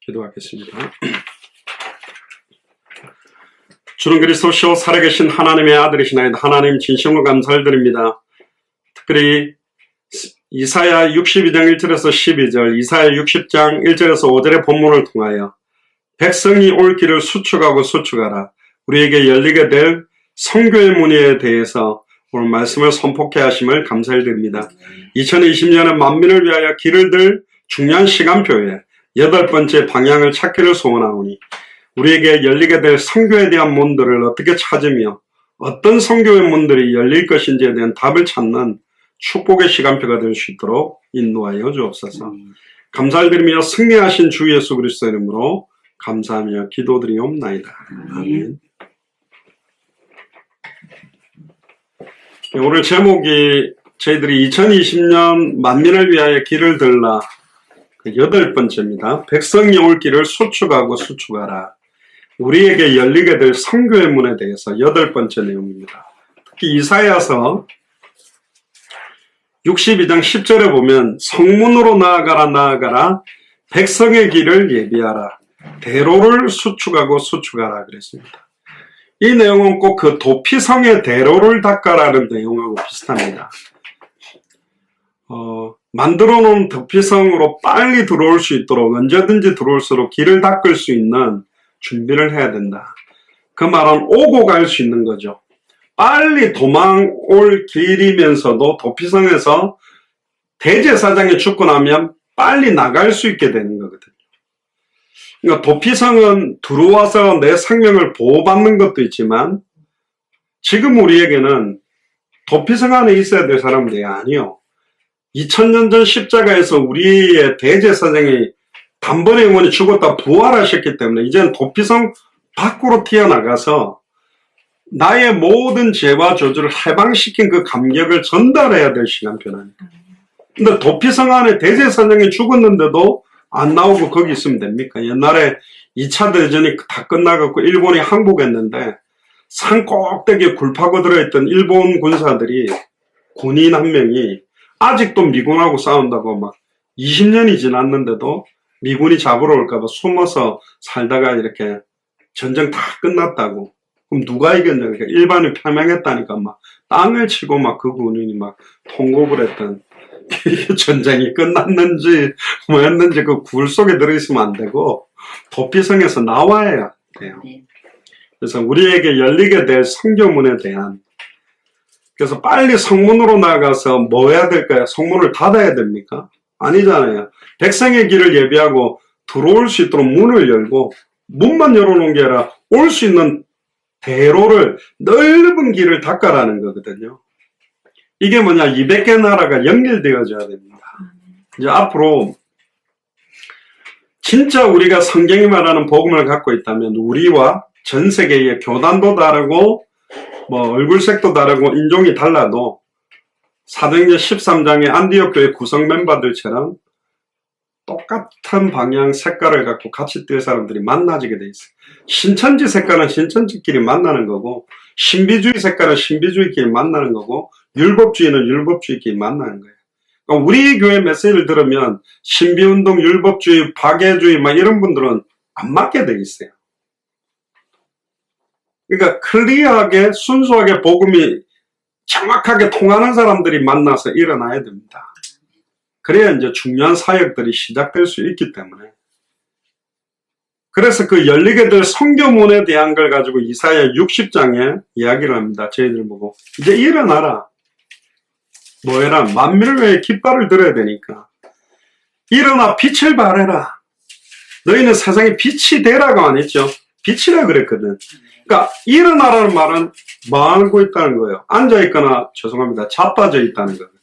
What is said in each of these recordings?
기도하겠습니다. 주는 그리스도시요 살아계신 하나님의 아들이시나이다. 하나님 진심으로 감사를 드립니다. 특별히 이사야 62장 1절에서 12절, 이사야 60장 1절에서 5절의 본문을 통하여 백성이 올 길을 수축하고 수축하라. 우리에게 열리게 될 성교의 문에 대해서 오늘 말씀을 선포케 하심을 감사를 드립니다. 2020년에 만민을 위하여 길을 들 중요한 시간표에 8번째 방향을 찾기를 소원하오니 우리에게 열리게 될 성교에 대한 문들을 어떻게 찾으며 어떤 성교의 문들이 열릴 것인지에 대한 답을 찾는 축복의 시간표가 될 수 있도록 인도하여 주옵소서. 감사를 드리며 승리하신 주 예수 그리스도 이름으로 감사하며 기도드리옵나이다. 아멘. 오늘 제목이 저희들이 2020년 만민을 위하여 길을 들라 8번째입니다. 백성이 올 길을 수축하고 수축하라. 우리에게 열리게 될 성교의 문에 대해서 8번째 내용입니다. 특히 이사야서 62장 10절에 보면 성문으로 나아가라 나아가라 백성의 길을 예비하라 대로를 수축하고 수축하라 그랬습니다. 이 내용은 꼭 그 도피성의 대로를 닦아라는 내용하고 비슷합니다. 만들어 놓은 도피성으로 빨리 들어올 수 있도록 언제든지 들어올수록 길을 닦을 수 있는 준비를 해야 된다. 그 말은 오고 갈 수 있는 거죠. 빨리 도망올 길이면서도 도피성에서 대제사장이 죽고 나면 빨리 나갈 수 있게 되는 거거든요. 그러니까 도피성은 들어와서 내 생명을 보호받는 것도 있지만 지금 우리에게는 도피성 안에 있어야 될 사람들이 아니요. 2000년 전 십자가에서 우리의 대제사장이 단번에 영원히 죽었다 부활하셨기 때문에 이제는 도피성 밖으로 튀어나가서 나의 모든 죄와 저주를 해방시킨 그 감격을 전달해야 될 시간표라니까. 근데 도피성 안에 대제사장이 죽었는데도 안 나오고 거기 있으면 됩니까? 옛날에 2차 대전이 다 끝나갖고 일본이 항복했는데 산 꼭대기에 굴파고 들어있던 일본 군사들이 군인 한 명이 아직도 미군하고 싸운다고 막 20년이 지났는데도 미군이 잡으러 올까봐 숨어서 살다가 이렇게 전쟁 다 끝났다고. 그럼 누가 이겼냐? 그러니까 일반이 패망했다니까 막 땅을 치고 막 그 군인이 막 통곡을 했던 전쟁이 끝났는지 뭐였는지 그 굴 속에 들어있으면 안 되고 도피성에서 나와야 돼요. 그래서 우리에게 열리게 될 성교문에 대한 그래서 빨리 성문으로 나가서 뭐 해야 될까요? 성문을 닫아야 됩니까? 아니잖아요. 백성의 길을 예비하고 들어올 수 있도록 문을 열고 문만 열어놓은 게 아니라 올 수 있는 대로를 넓은 길을 닦아라는 거거든요. 이게 뭐냐? 200개 나라가 연결되어져야 됩니다. 이제 앞으로 진짜 우리가 성경이 말하는 복음을 갖고 있다면 우리와 전 세계의 교단도 다르고 뭐 얼굴색도 다르고 인종이 달라도 사도행전 13장의 안디옥 교회 구성 멤버들처럼 똑같은 방향 색깔을 갖고 같이 뛸 사람들이 만나지게 돼 있어요. 신천지 색깔은 신천지끼리 만나는 거고 신비주의 색깔은 신비주의끼리 만나는 거고 율법주의는 율법주의끼리 만나는 거예요. 그러니까 우리 교회 메시지를 들으면 신비운동, 율법주의, 박애주의 막 이런 분들은 안 맞게 돼 있어요. 그러니까 클리어하게 순수하게 복음이 정확하게 통하는 사람들이 만나서 일어나야 됩니다. 그래야 이제 중요한 사역들이 시작될 수 있기 때문에. 그래서 그 열리게 될 성교문에 대한 걸 가지고 이사야 60장에 이야기를 합니다. 저희들 보고 이제 일어나라. 뭐해라? 만민을 위해 깃발을 들어야 되니까. 일어나 빛을 발해라. 너희는 세상에 빛이 되라고 안 했죠. 빛이라 그랬거든. 그러니까 일어나라는 말은 뭐 하고 있다는 거예요. 앉아있거나 죄송합니다. 자빠져 있다는 거거든.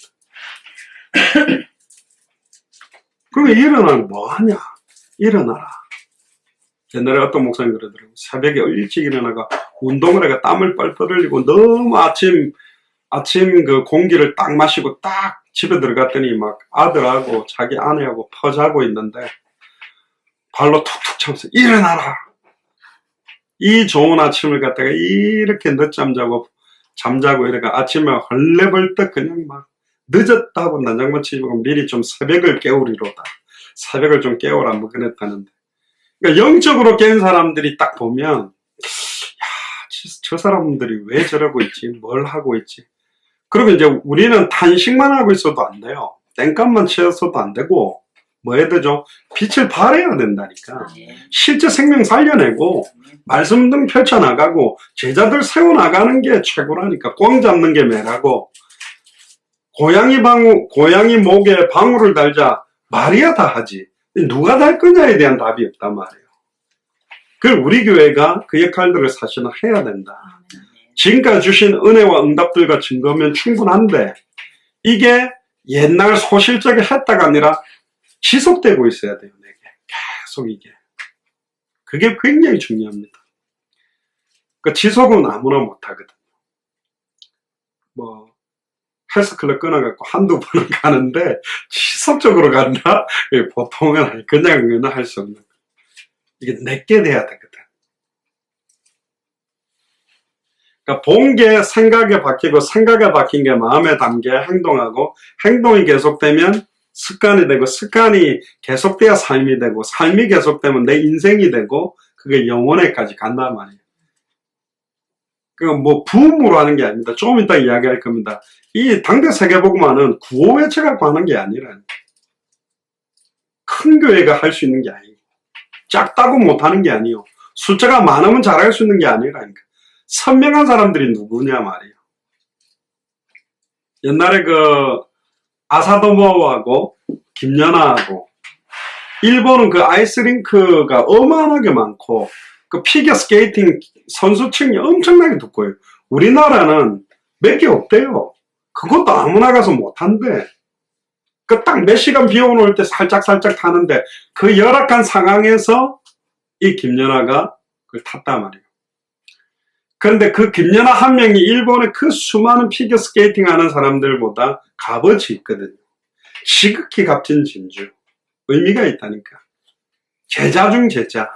그러면 일어나면 뭐하냐? 일어나라. 옛날에 어떤 목사님 그러더라고요. 새벽에 일찍 일어나가 운동을 해가 땀을 뻘뻘 흘리고 너무 아침 그 공기를 딱 마시고 딱 집에 들어갔더니 막 아들하고 자기 아내하고 퍼자고 있는데 발로 툭툭 차면서 일어나라. 이 좋은 아침을 갖다가 이렇게 늦잠 잠자고 이래가 아침에 헐레벌떡 그냥 막 늦었다고 난장만 치고 미리 좀 새벽을 깨우리로다. 새벽을 좀 깨우라 뭐 그랬다는데 그러니까 영적으로 깬 사람들이 딱 보면, 야, 저 사람들이 왜 저러고 있지? 뭘 하고 있지? 그러면 이제 우리는 탄식만 하고 있어도 안 돼요. 땡값만 치어서도 안 되고, 뭐 해야 되죠? 빛을 발해야 된다니까. 실제 생명 살려내고, 말씀 등 펼쳐나가고, 제자들 세워나가는 게 최고라니까. 꽝 잡는 게 매라고. 고양이 목에 방울을 달자, 말이야 다 하지. 누가 달 거냐에 대한 답이 없단 말이에요. 그걸 우리 교회가 그 역할들을 사실은 해야 된다. 지금까지 주신 은혜와 응답들과 증거면 충분한데, 이게 옛날 소실적에 했다가 아니라 지속되고 있어야 돼요, 내게. 계속 이게. 그게 굉장히 중요합니다. 그 지속은 아무나 못하거든요. 뭐, 헬스클럽 끊어갖고 한두 번은 가는데, 지속적으로 간다? 보통은 그냥 할 수 없는. 이게 내게 돼야 되거든. 그러니까 본 게 생각에 바뀌고, 생각에 바뀐 게 마음에 담겨 행동하고, 행동이 계속되면 습관이 되고, 습관이 계속돼야 삶이 되고, 삶이 계속되면 내 인생이 되고, 그게 영혼에까지 간단 말이에요. 그러니까 뭐 부음으로 하는 게 아닙니다. 조금 이따 이야기할 겁니다. 이 당대 세계복음화는 구호 외쳐갖고 하는 게 아니라, 큰 교회가 할 수 있는 게 아니고, 작다고 못하는 게 아니요. 숫자가 많으면 잘할 수 있는 게 아니라니까. 선명한 사람들이 누구냐 말이에요. 옛날에 그 아사도모하고 김연아하고, 일본은 그 아이스링크가 어마어마하게 많고, 그 피겨 스케이팅 선수층이 엄청나게 두꺼워요. 우리나라는 몇 개 없대요. 그것도 아무나 가서 못한대. 그 딱 몇 시간 비 오는 때 살짝 타는데, 그 열악한 상황에서 이 김연아가 그걸 탔단 말이에요. 그런데 그 김연아 한 명이 일본의 그 수많은 피겨 스케이팅 하는 사람들보다 값어치 있거든요. 지극히 값진 진주. 의미가 있다니까. 제자 중 제자.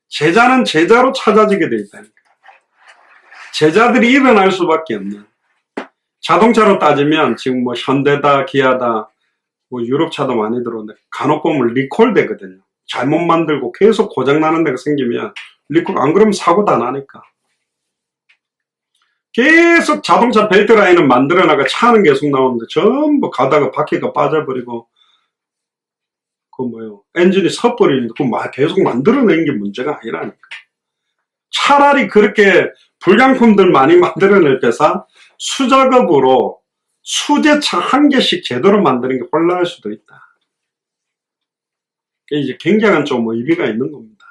제자는 제자로 찾아지게 돼 있다니까. 제자들이 일어날 수밖에 없는. 자동차로 따지면 지금 뭐 현대다, 기아다, 뭐 유럽차도 많이 들어오는데 간혹 보면 리콜 되거든요. 잘못 만들고 계속 고장나는 데가 생기면 리콜, 안 그러면 사고 다 나니까. 계속 자동차 벨트 라인을 만들어나가 차는 계속 나오는데 전부 가다가 바퀴가 빠져버리고, 엔진이 섣버리는데 그거 계속 만들어내는 게 문제가 아니라니까. 차라리 그렇게 불량품들 많이 만들어낼 때사 수작업으로 수제차 한 개씩 제대로 만드는 게 홀라할 수도 있다. 이제 굉장한 좀 의미가 있는 겁니다.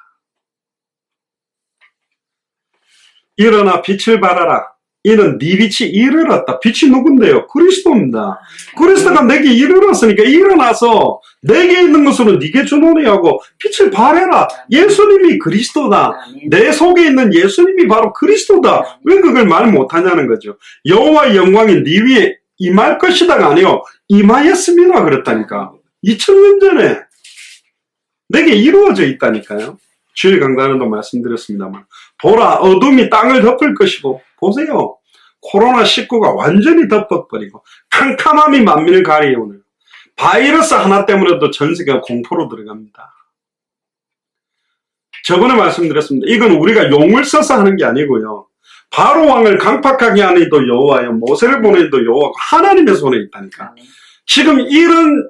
일어나 빛을 발하라. 이는 네 빛이 이르렀다. 빛이 누군데요? 그리스도입니다. 그리스도가 내게 이르렀으니까 일어나서 내게 있는 것으로 네게 주노니 하고 빛을 발해라. 예수님이 그리스도다. 내 속에 있는 예수님이 바로 그리스도다. 왜 그걸 말 못하냐는 거죠. 여호와의 영광이 네 위에 임할 것이다가 아니요, 임하였습니다 그랬다니까. 2000년 전에 내게 이루어져 있다니까요. 주일 강단에도 말씀드렸습니다만, 보라, 어둠이 땅을 덮을 것이고, 보세요. 코로나19가 완전히 덮어버리고 캄캄함이 만민을 가리우는 바이러스 하나 때문에도 전 세계가 공포로 들어갑니다. 저번에 말씀드렸습니다. 이건 우리가 용을 써서 하는 게 아니고요. 바로 왕을 강팍하게 하는 이도 여호와여, 모세를 보낸 이도 여호와가 하나님의 손에 있다니까. 지금 이런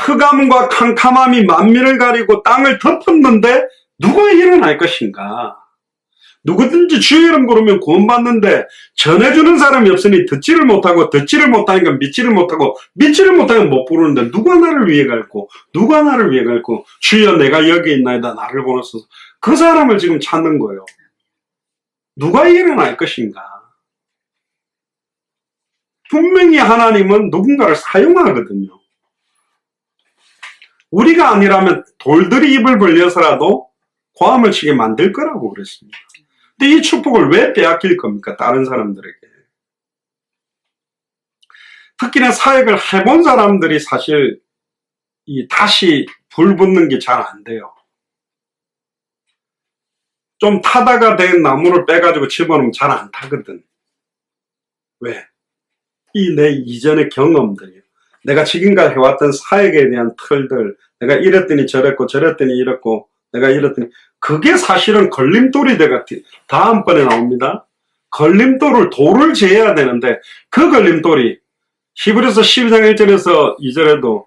흑암과 캄캄함이 만민을 가리고 땅을 덮었는데 누가 일어날 것인가? 누구든지 주의 이름 부르면 구원받는데 전해주는 사람이 없으니 듣지를 못하고, 듣지를 못하니까 믿지를 못하고, 믿지를 못하면 못 부르는데 누가 나를 위해 갈고, 누가 나를 위해 갈고, 주여 내가 여기 있나이다 나를 보내소서. 그 사람을 지금 찾는 거예요. 누가 일어날 것인가? 분명히 하나님은 누군가를 사용하거든요. 우리가 아니라면 돌들이 입을 벌려서라도 고함을 치게 만들 거라고 그랬습니다. 근데 이 축복을 왜 빼앗길 겁니까? 다른 사람들에게. 특히나 사역을 해본 사람들이 사실 다시 불 붙는 게 잘 안 돼요. 좀 타다가 된 나무를 빼가지고 집어넣으면 잘 안 타거든. 왜? 내 이전의 경험들이요. 내가 지금까지 해왔던 사역에 대한 틀들, 내가 이랬더니 저랬고 저랬더니 이랬고, 내가 이랬더니 그게 사실은 걸림돌이 돼가 다음번에 나옵니다. 걸림돌을 돌을 제해야 되는데 그 걸림돌이 히브리서 12장 1절에서 2절에도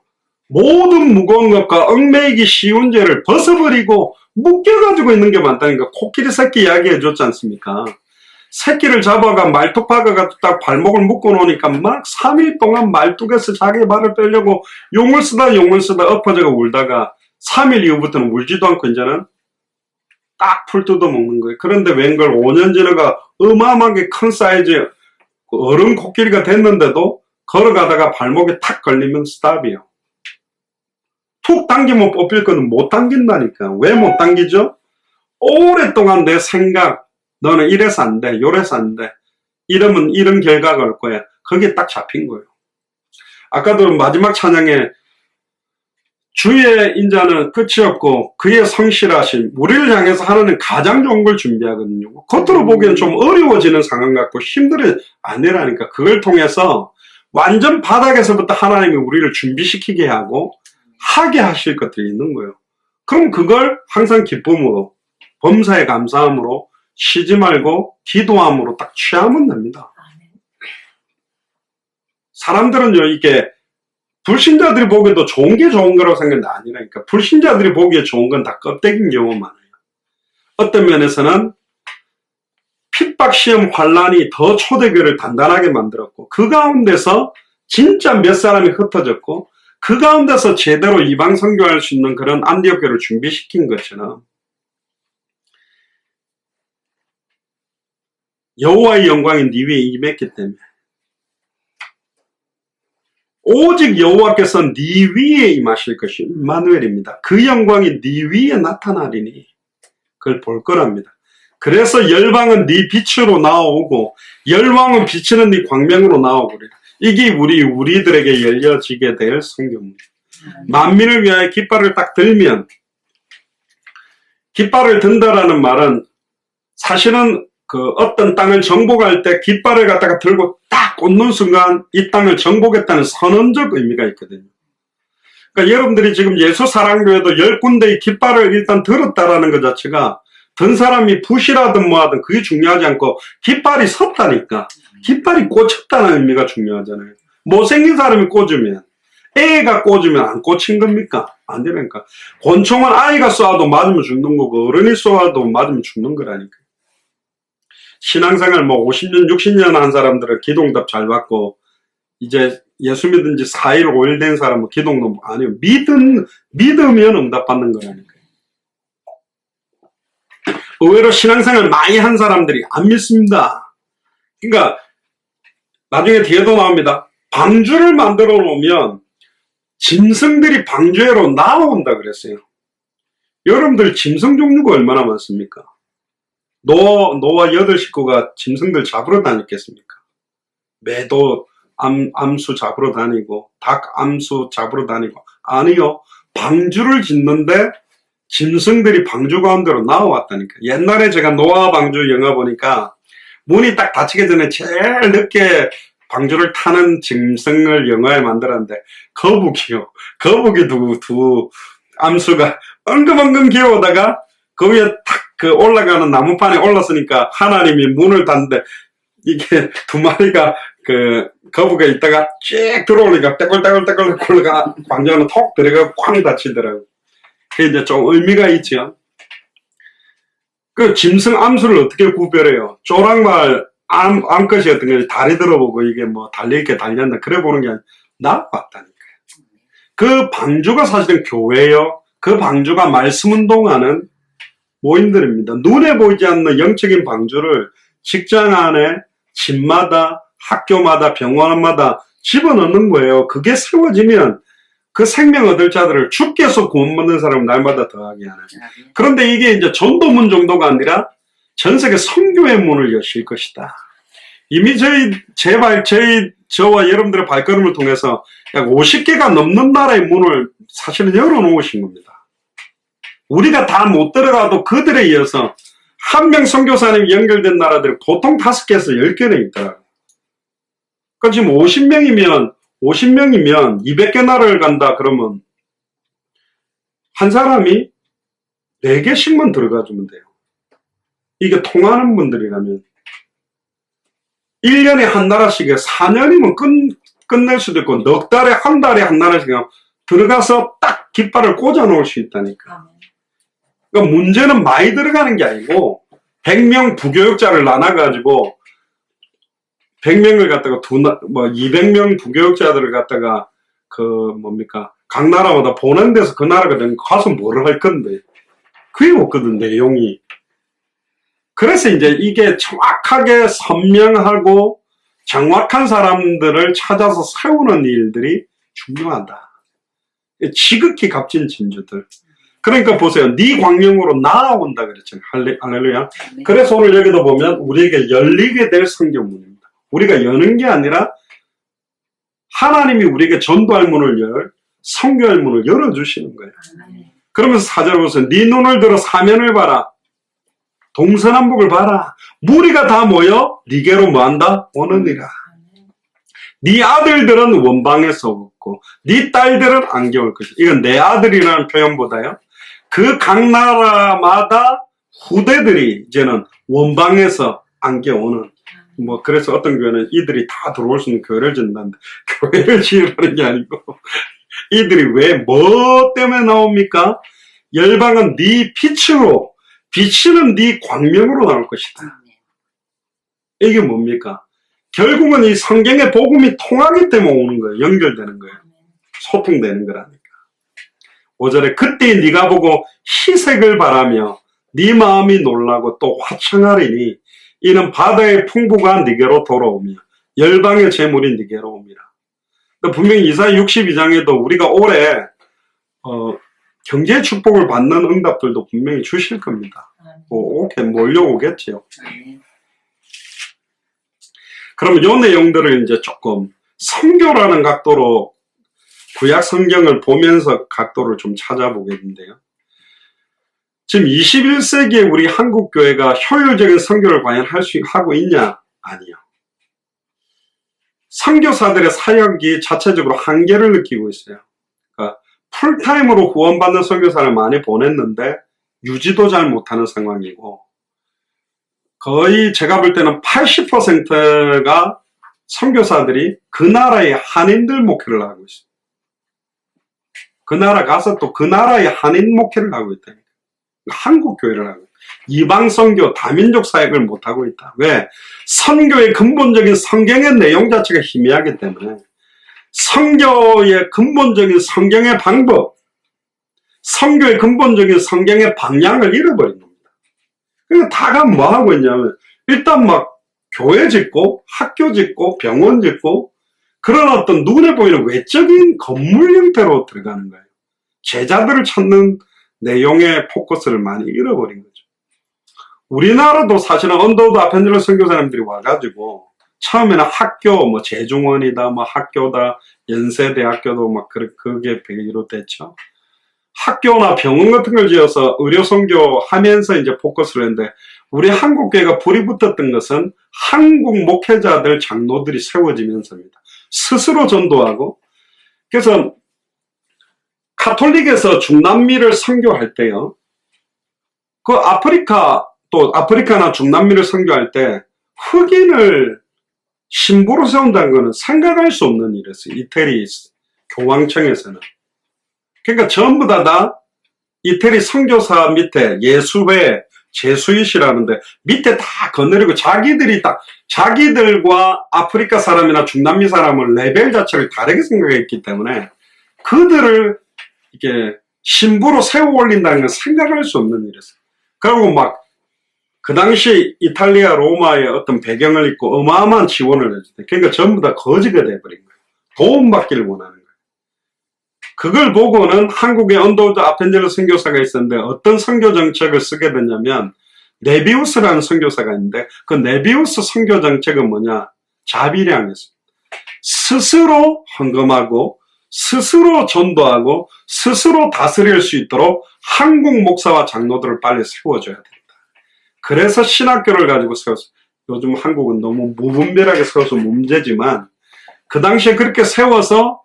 모든 무거운 것과 얽매이기 쉬운 죄를 벗어버리고 묶여가지고 있는 게 많다니까. 코끼리 새끼 이야기해 줬지 않습니까? 새끼를 잡아가 말뚝 박아가 딱 발목을 묶어 놓으니까 막 3일 동안 말뚝에서 자기 발을 빼려고 용을 쓰다 엎어져가 울다가 3일 이후부터는 울지도 않고 이제는 딱 풀 뜯어 먹는 거예요. 그런데 웬걸 5년 지나가 어마어마하게 큰 사이즈 어른 코끼리가 됐는데도 걸어가다가 발목에 탁 걸리면 스탑이에요. 툭 당기면 뽑힐 거는 못 당긴다니까. 왜 못 당기죠? 오랫동안 내 생각, 너는 이래서 안 돼, 요래서 안 돼. 이러면 이런 결과가 올 거야. 거기에 딱 잡힌 거예요. 아까도 마지막 찬양에 주의 인자는 끝이 없고 그의 성실하심, 우리를 향해서 하나님 가장 좋은 걸 준비하거든요. 겉으로 보기엔 좀 어려워지는 상황 같고 힘들어 아니라니까. 그걸 통해서 완전 바닥에서부터 하나님이 우리를 준비시키게 하고 하게 하실 것들이 있는 거예요. 그럼 그걸 항상 기쁨으로, 범사에 감사함으로, 쉬지 말고 기도함으로 딱 취하면 됩니다. 사람들은요, 이게 불신자들이 보기에도 좋은 게 좋은 거라고 생각하는 게 아니라니까. 불신자들이 보기에 좋은 건 다 껍데기인 경우가 많아요. 어떤 면에서는 핍박, 시험, 환란이 더 초대교회를 단단하게 만들었고, 그 가운데서 진짜 몇 사람이 흩어졌고, 그 가운데서 제대로 이방 선교할 수 있는 그런 안디옥 교회를 준비시킨 것처럼 여호와의 영광이 네 위에 임했기 때문에 오직 여호와께서 네 위에 임하실 것이 임마누엘입니다. 그 영광이 네 위에 나타나리니 그걸 볼 거랍니다. 그래서 열방은 네 빛으로 나오고 열방은 비치는 네 광명으로 나오고 이게 우리들에게 열려지게 될 성경입니다. 만민을 위하여 깃발을 딱 들면, 깃발을 든다라는 말은 사실은 그 어떤 땅을 정복할 때 깃발을 갖다가 들고 딱 꽂는 순간 이 땅을 정복했다는 선언적 의미가 있거든요. 그러니까 여러분들이 지금 예수사랑교회도 10군데의 깃발을 일단 들었다라는 것 자체가 든 사람이 붓이라든 뭐하든 그게 중요하지 않고 깃발이 섰다니까. 깃발이 꽂혔다는 의미가 중요하잖아요. 못생긴 사람이 꽂으면, 애가 꽂으면 안 꽂힌 겁니까? 안 되니까. 권총은 아이가 쏴도 맞으면 죽는 거고 어른이 쏴도 맞으면 죽는 거라니까. 신앙생활 50년, 60년 한 사람들은 기도응답 잘 받고 이제 예수 믿은 지 4일, 5일 된 사람은 기도응답 아니에요. 믿으면 응답 받는 거라니까. 의외로 신앙생활 많이 한 사람들이 안 믿습니다. 그러니까 나중에 뒤에도 나옵니다. 방주를 만들어 놓으면 짐승들이 방주에로 나온다 그랬어요. 여러분들 짐승 종류가 얼마나 많습니까? 노아 8식구가 짐승들 잡으러 다녔겠습니까? 매도 암수 잡으러 다니고 닭 암수 잡으러 다니고 아니요. 방주를 짓는데 짐승들이 방주 가운데로 나와왔다니까. 옛날에 제가 노아 방주 영화 보니까 문이 딱 닫히기 전에 제일 늦게 방주를 타는 짐승을 영화에 만들었는데 거북이요. 거북이 두 암수가 엉금엉금 기어오다가 거기에 탁 그 올라가는 나무판에 올랐으니까 하나님이 문을 닫는데 이게 두 마리가 그 거북이가 있다가 쭉 들어오니까 떼굴떼굴떼굴 굴러가 방주 안에 톡 들어가고 쾅 닫히더라고요. 그게 이제 좀 의미가 있죠. 그 짐승 암수를 어떻게 구별해요? 쪼랑말 암컷이 어떤 게 다리 들어보고 이게 뭐 달려있게 달렸나 그래 보는 게 아니라 나왔다니까요. 그 방주가 사실은 교회예요. 그 방주가 말씀 운동하는 모임들입니다. 눈에 보이지 않는 영적인 방주를 직장 안에 집마다 학교마다 병원마다 집어넣는 거예요. 그게 세워지면 그 생명 얻을 자들을 주께서 구원받는 사람은 날마다 더하게 하는. 그런데 이게 이제 전도문 정도가 아니라 전 세계 선교의 문을 여실 것이다. 이미 저와 여러분들의 발걸음을 통해서 약 50개가 넘는 나라의 문을 사실은 열어놓으신 겁니다. 우리가 다 못 들어가도 그들에 이어서 한 명 선교사님이 연결된 나라들이 보통 5개에서 10개는 있더라고요. 그러니까 지금 50명이면 200개 나라를 간다 그러면 한 사람이 4개씩만 들어가주면 돼요. 이게 통하는 분들이라면 1년에 한 나라씩에 4년이면 끝낼 수도 있고 넉 달에 한 달에 한 나라씩 들어가서 딱 깃발을 꽂아 놓을 수 있다니까. 그러니까 문제는 많이 들어가는 게 아니고 100명 부교육자를 나눠가지고 100명을 갖다가 200명 부교육자들을 갖다가 각 나라마다 보낸 데서 그 나라가 되면 가서 뭐를 할 건데 그게 없거든, 내용이. 그래서 이제 이게 정확하게 선명하고 정확한 사람들을 찾아서 세우는 일들이 중요하다. 지극히 값진 진주들. 그러니까 보세요. 네 광명으로 나아온다 그랬잖아요. 할렐루야. 그래서 오늘 여기도 보면 우리에게 열리게 될 성경문입니다. 우리가 여는 게 아니라 하나님이 우리에게 전도할 문을 성교할 문을 열어주시는 거예요. 그러면서 4절 보세요. 네 눈을 들어 사면을 봐라. 동서남북을 봐라. 무리가 다 모여 네게로 뭐한다? 오느니라. 네 아들들은 원방에서 없고 네 딸들은 안겨올 것이다. 이건 내 아들이라는 표현보다요. 그 각 나라마다 후대들이 이제는 원방에서 안겨오는. 그래서 어떤 교회는 이들이 다 들어올 수 있는 교회를 짓는다는데 교회를 지으라는 게 아니고 이들이 뭐 때문에 나옵니까? 열방은 네 빛으로, 빛은 네 광명으로 나올 것이다. 이게 뭡니까? 결국은 이 성경의 복음이 통하기 때문에 오는 거예요. 연결되는 거예요. 소통되는 거라니까. 5절에 그때 네가 보고 희색을 바라며 네 마음이 놀라고 또 화청하리니 이는 바다의 풍부가 네게로 돌아오며 열방의 재물이 네게로 옵니다. 분명히 이사야 62장에도 우리가 올해 경제 축복을 받는 응답들도 분명히 주실 겁니다. 몰려오겠죠. 그럼 이 내용들을 이제 조금 선교라는 각도로 구약 성경을 보면서 각도를 좀 찾아보겠는데요. 지금 21세기에 우리 한국 교회가 효율적인 선교를 과연 하고 있냐? 아니요. 선교사들의 사역이 자체적으로 한계를 느끼고 있어요. 그러니까 풀타임으로 후원받는 선교사를 많이 보냈는데 유지도 잘 못하는 상황이고 거의 제가 볼 때는 80%가 선교사들이 그 나라의 한인들 목회를 하고 있어요. 그 나라 가서 또 그 나라의 한인 목회를 하고 있다니까. 한국 교회를 하고 이방 선교, 다민족 사역을 못하고 있다. 왜? 선교의 근본적인 성경의 내용 자체가 희미하기 때문에 선교의 근본적인 성경의 방법, 선교의 근본적인 성경의 방향을 잃어버린 겁니다. 그러니까 다가 뭐 하고 있냐면 일단 교회 짓고 학교 짓고 병원 짓고 그런 어떤 눈에 보이는 외적인 건물 형태로 들어가는 거예요. 제자들을 찾는 내용의 포커스를 많이 잃어버린 거죠. 우리나라도 사실은 언더우드 아펜젤러 선교사님들이 와가지고 처음에는 학교 재중원이다 학교다 연세대학교도 그게 비롯됐죠. 학교나 병원 같은 걸 지어서 의료 선교 하면서 이제 포커스를 했는데 우리 한국 교회가 불이 붙었던 것은 한국 목회자들 장로들이 세워지면서입니다. 스스로 전도하고 그래서 카톨릭에서 중남미를 선교할 때요. 그 아프리카나 중남미를 선교할 때 흑인을 신부로 세운다는 것은 생각할 수 없는 일이었어요. 이태리 교황청에서는. 그러니까 전부 다 이태리 선교사 밑에 예수회, 제수잇이라는데 밑에 다 거느리고 자기들과 아프리카 사람이나 중남미 사람을 레벨 자체를 다르게 생각했기 때문에 그들을 이게 신부로 세워 올린다는 건 생각할 수 없는 일이었어요. 그리고 그 당시 이탈리아 로마의 어떤 배경을 입고 어마어마한 지원을 해줬대. 그러니까 전부 다 거지가 돼버린 거예요. 도움받기를 원하는 거예요. 그걸 보고는 한국의 언더우드 아펜젤러 선교사가 있었는데 어떤 선교 정책을 쓰게 됐냐면 네비우스라는 선교사가 있는데 그 네비우스 선교 정책은 뭐냐? 자비량이었어요. 스스로 헌금하고 스스로 전도하고 스스로 다스릴 수 있도록 한국 목사와 장로들을 빨리 세워줘야 된다. 그래서 신학교를 가지고 세웠어요. 요즘 한국은 너무 무분별하게 세워서 문제지만 그 당시에 그렇게 세워서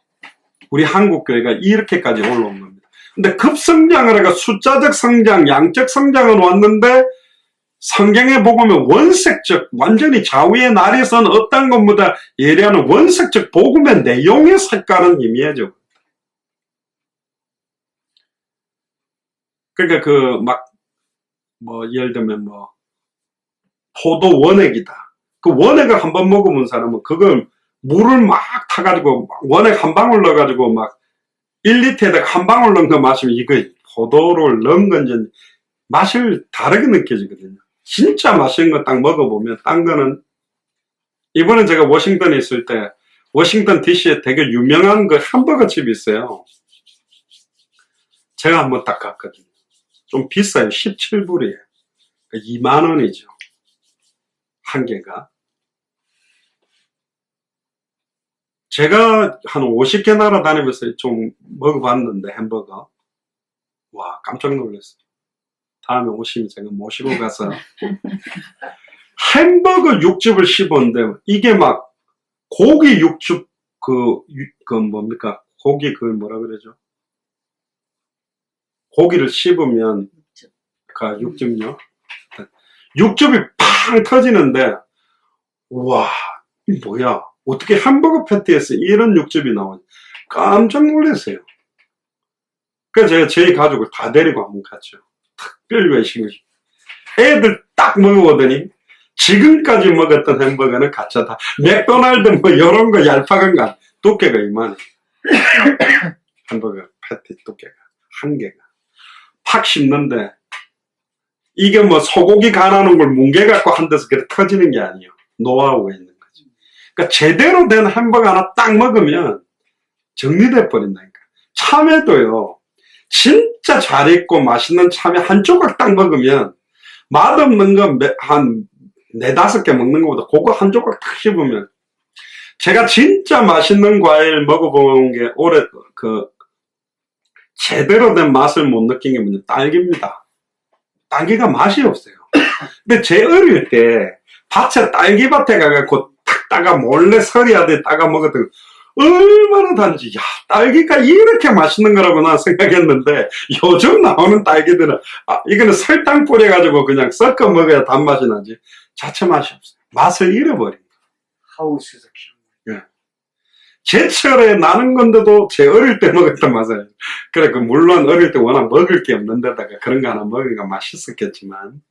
우리 한국 교회가 이렇게까지 올라온 겁니다. 근데 급성장을 해가 숫자적 성장, 양적 성장은 왔는데 성경에 보면 원색적, 완전히 좌우의 날이 선 어떤 것보다 예리하는 원색적 복음의 내용의 색깔은 희미해져. 그러니까 예를 들면 포도 원액이다. 그 원액을 한번 먹어본 사람은 그걸 물을 막 타가지고 원액 한 방울 넣어가지고 막 1리터에다가 한 방울 넣은 거 마시면 이거 포도를 넣은 건지 맛을 다르게 느껴지거든요. 진짜 맛있는 거 딱 먹어보면 딴 거는 이번에 제가 워싱턴에 있을 때 워싱턴 DC에 되게 유명한 그 햄버거 집이 있어요. 제가 한번 딱 갔거든요. 좀 비싸요. 17불이에요. 2만원이죠. 한 개가. 제가 한 50개 나라 다니면서 좀 먹어봤는데 햄버거. 와, 깜짝 놀랐어요. 다음에 오시면 제가 모시고 가서 햄버거 육즙을 씹었는데 이게 막 고기 육즙 뭡니까? 고기 뭐라 그러죠? 고기를 씹으면 그 육즙요. 육즙이 팡 터지는데 와, 이 뭐야? 어떻게 햄버거 패티에서 이런 육즙이 나오지? 깜짝 놀랐어요. 그래서 제가 저희 가족을 다 데리고 한번 갔죠. 특별 외식을. 애들 딱 먹어보더니 지금까지 먹었던 햄버거는 가짜다. 맥도날드 이런 거 얄팍한 거 두께가 이만해. 햄버거 패티 두께가 한 개가 팍 씹는데 이게 소고기 간하는 걸 뭉개 갖고 한 데서 그렇게 터지는 게 아니에요. 노하우가 있는 거죠. 그러니까 제대로 된 햄버거 하나 딱 먹으면 정리돼 버린다니까. 참외도요. 진짜 잘 익고 맛있는 참외 한 조각 딱 먹으면 맛없는 거 한 4-5개 먹는 것보다 그거 한 조각 딱 씹으면 제가 진짜 맛있는 과일 먹어본 게 올해 제대로 된 맛을 못 느낀 게 뭐냐 딸기입니다. 딸기가 맛이 없어요. 근데 제 어릴 때 밭에 딸기밭에 가갖고 탁 따가 몰래 서리하듯 따가 먹었던 얼마나 단지 딸기가 이렇게 맛있는 거라고 난 생각했는데 요즘 나오는 딸기들은 이거는 설탕 뿌려가지고 그냥 섞어 먹어야 단맛이 나지 자체 맛이 없어요. 맛을 잃어버린 거예요. 하우스에서 키우는. 예. 제철에 나는 건데도 제 어릴 때 먹었던 맛을 그래 물론 어릴 때 워낙 먹을 게 없는데다가 그런 거 하나 먹으니까 맛있었겠지만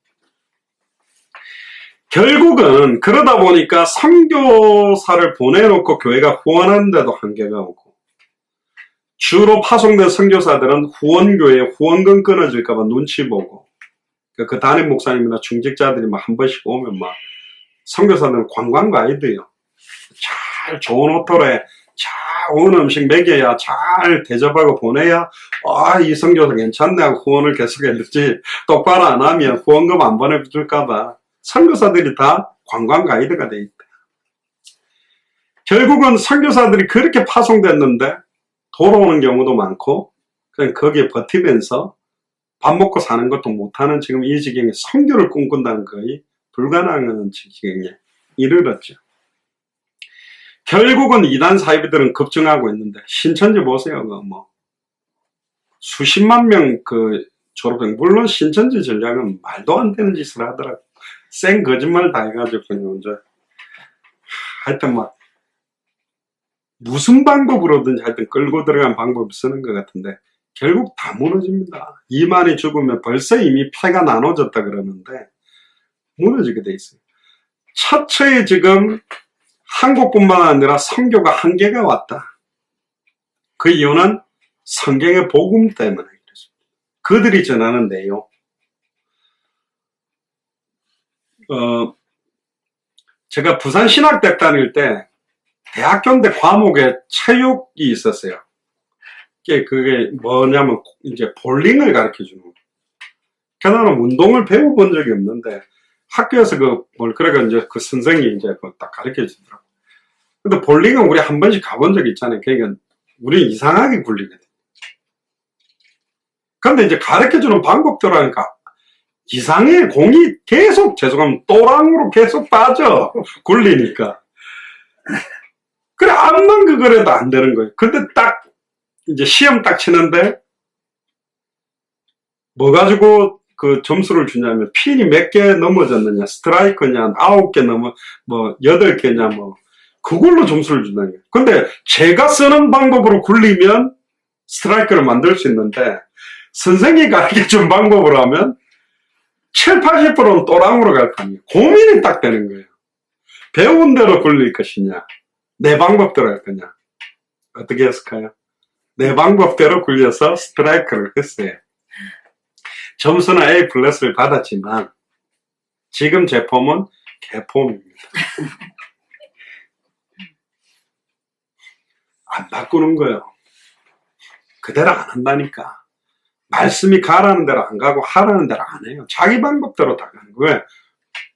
결국은 그러다 보니까 선교사를 보내놓고 교회가 후원하는데도 한계가 오고 주로 파송된 선교사들은 후원교회에 후원금 끊어질까봐 눈치 보고 그 담임 목사님이나 중직자들이 막 한 번씩 오면 막 선교사들은 관광 가이드요. 잘 좋은 호텔에 잘 좋은 음식 먹여야 잘 대접하고 보내야 이 선교사 괜찮네 하고 후원을 계속했지 똑바로 안 하면 후원금 안 보내줄까봐 선교사들이 다 관광 가이드가 돼 있다. 결국은 선교사들이 그렇게 파송됐는데 돌아오는 경우도 많고 그냥 거기에 버티면서 밥 먹고 사는 것도 못하는 지금 이 지경에 선교를 꿈꾼다는 거의 불가능한 지경에 이르렀죠. 결국은 이단 사이비들은 급증하고 있는데 신천지 보세요. 수십만 명 졸업생 물론 신천지 전략은 말도 안 되는 짓을 하더라고. 생 거짓말 다 해가지고 그냥 이제 하여튼 무슨 방법으로든지 하여튼 끌고 들어간 방법을 쓰는 것 같은데 결국 다 무너집니다. 이만이 죽으면 벌써 이미 패가 나눠졌다 그러는데 무너지게 돼 있어요. 차차에 지금 한국뿐만 아니라 선교가 한계가 왔다. 그 이유는 성경의 복음 때문에 그렇습니다. 그들이 전하는 내용. 제가 부산 신학대학 다닐 때 대학교인데 과목에 체육이 있었어요. 그게 뭐냐면 이제 볼링을 가르쳐 주는 거예요. 나는 운동을 배워본 적이 없는데 학교에서 이제 그 선생님이 이제 딱 가르쳐 주더라고요. 근데 볼링은 우리 한 번씩 가본 적 있잖아요. 그러니까 우리 이상하게 굴리거든. 근데 이제 가르쳐 주는 방법대로 하니까 이상해. 공이 계속 죄송하면 또랑으로 계속 빠져. 굴리니까. 그래 암만 그거라도 안 되는 거예요. 근데 딱 이제 시험 딱 치는데 뭐 가지고 그 점수를 주냐면 핀이 몇 개 넘어졌느냐, 스트라이크냐, 9개 넘어, 뭐 8개냐, 뭐 그걸로 점수를 준다는 거예요. 근데 제가 쓰는 방법으로 굴리면 스트라이크를 만들 수 있는데 선생님이 가르쳐준 방법으로 하면 7, 80%는 또랑으로 갈 판이에요. 고민이 딱 되는 거예요. 배운 대로 굴릴 것이냐, 내 방법대로 할 거냐. 어떻게 했을까요? 내 방법대로 굴려서 스트라이크를 했어요. 점수는 A 플러스를 받았지만 지금 제 폼은 개폼입니다. 안 바꾸는 거예요. 그대로 안 한다니까. 말씀이 가라는 대로 안 가고 하라는 대로 안 해요. 자기 방법대로 다 가는 거예요.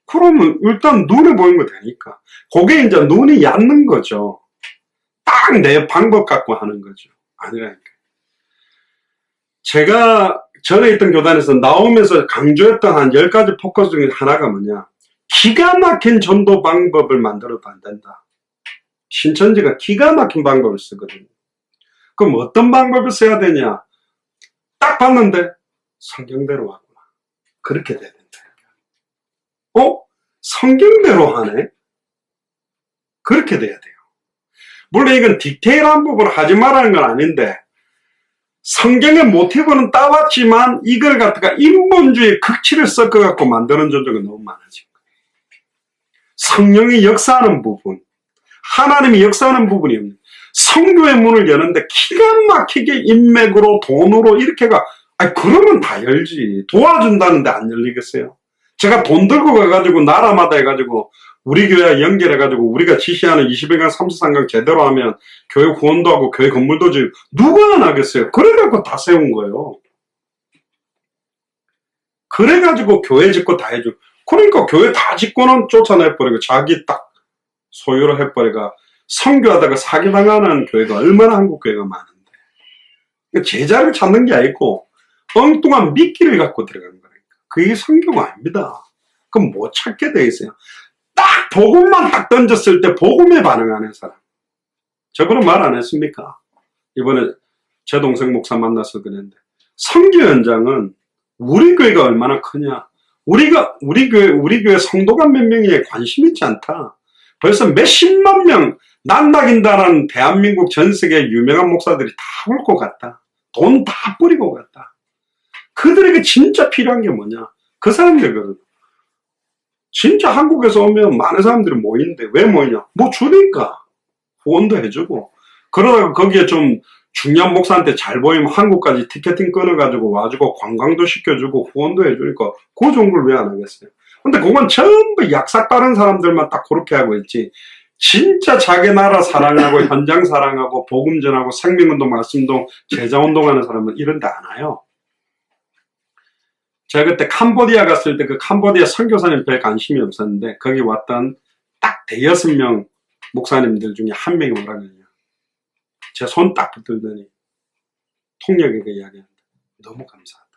그러면 일단 눈에 보이는 거 되니까. 그게 이제 눈이 얕는 거죠. 딱 내 방법 갖고 하는 거죠. 아니라니까. 제가 전에 있던 교단에서 나오면서 강조했던 한 10가지 포커스 중에 하나가 뭐냐. 기가 막힌 전도 방법을 만들어도 안 된다. 신천지가 기가 막힌 방법을 쓰거든요. 그럼 어떤 방법을 써야 되냐? 딱 봤는데 성경대로 왔구나. 그렇게 돼야 된다. 성경대로 하네? 그렇게 돼야 돼요. 물론 이건 디테일한 부분을 하지 말라는 건 아닌데 성경의 모티브는 따왔지만 이걸 갖다가 인본주의 극치를 섞어갖고 만드는 전적이 너무 많아진 거예요. 성령이 역사하는 부분, 하나님이 역사하는 부분이 없는 성교의 문을 여는데 기가 막히게 인맥으로 돈으로 이렇게 가. 아니 그러면 다 열지. 도와준다는데 안 열리겠어요? 제가 돈 들고 가가지고 나라마다 해가지고 우리 교회 연결해가지고 우리가 지시하는 21강 33강 제대로 하면 교회 후원도 하고 교회 건물도 지고 누가 안 하겠어요? 그래갖고 다 세운 거예요. 그래가지고 교회 짓고 다 해주고 그러니까 교회 다 짓고는 쫓아내버리고 자기 딱 소유로 해버리고 선교하다가 사기당하는 교회가 얼마나 한국 교회가 많은데 제자를 찾는 게 아니고 엉뚱한 미끼를 갖고 들어가는 거니까 그게 선교가 아닙니다. 그럼 못 찾게 돼 있어요. 딱 복음만 딱 던졌을 때 복음에 반응하는 사람. 저번에 말 안 했습니까? 이번에 제 동생 목사 만나서 그랬는데 선교 현장은 우리 교회가 얼마나 크냐. 우리 교회 성도가 몇 명에 관심 있지 않다. 벌써 몇십만 명 난다긴다라는 대한민국 전 세계 유명한 목사들이 다 올 것 같다. 돈 다 뿌리고 갔다. 그들에게 진짜 필요한 게 뭐냐? 그 사람들거든. 진짜 한국에서 오면 많은 사람들이 모이는데 왜 모이냐? 뭐 주니까 후원도 해주고 그러다가 거기에 좀 중요한 목사한테 잘 보이면 한국까지 티켓팅 끊어가지고 와주고 관광도 시켜주고 후원도 해주니까 그 좋은 걸 왜 안 하겠어요? 근데 그건 전부 약삭 빠른 사람들만 딱 그렇게 하고 있지 진짜 자기 나라 사랑하고 현장 사랑하고 복음 전하고 생명운동 말씀운동 제자운동 하는 사람은 이런 데 안 와요. 제가 그때 캄보디아 갔을 때 그 캄보디아 선교사님 별 관심이 없었는데 거기 왔던 딱 6명 목사님들 중에 한 명이 오라거든요. 제 손 딱 붙들더니 통역에게 이야기합니다. 너무 감사하다.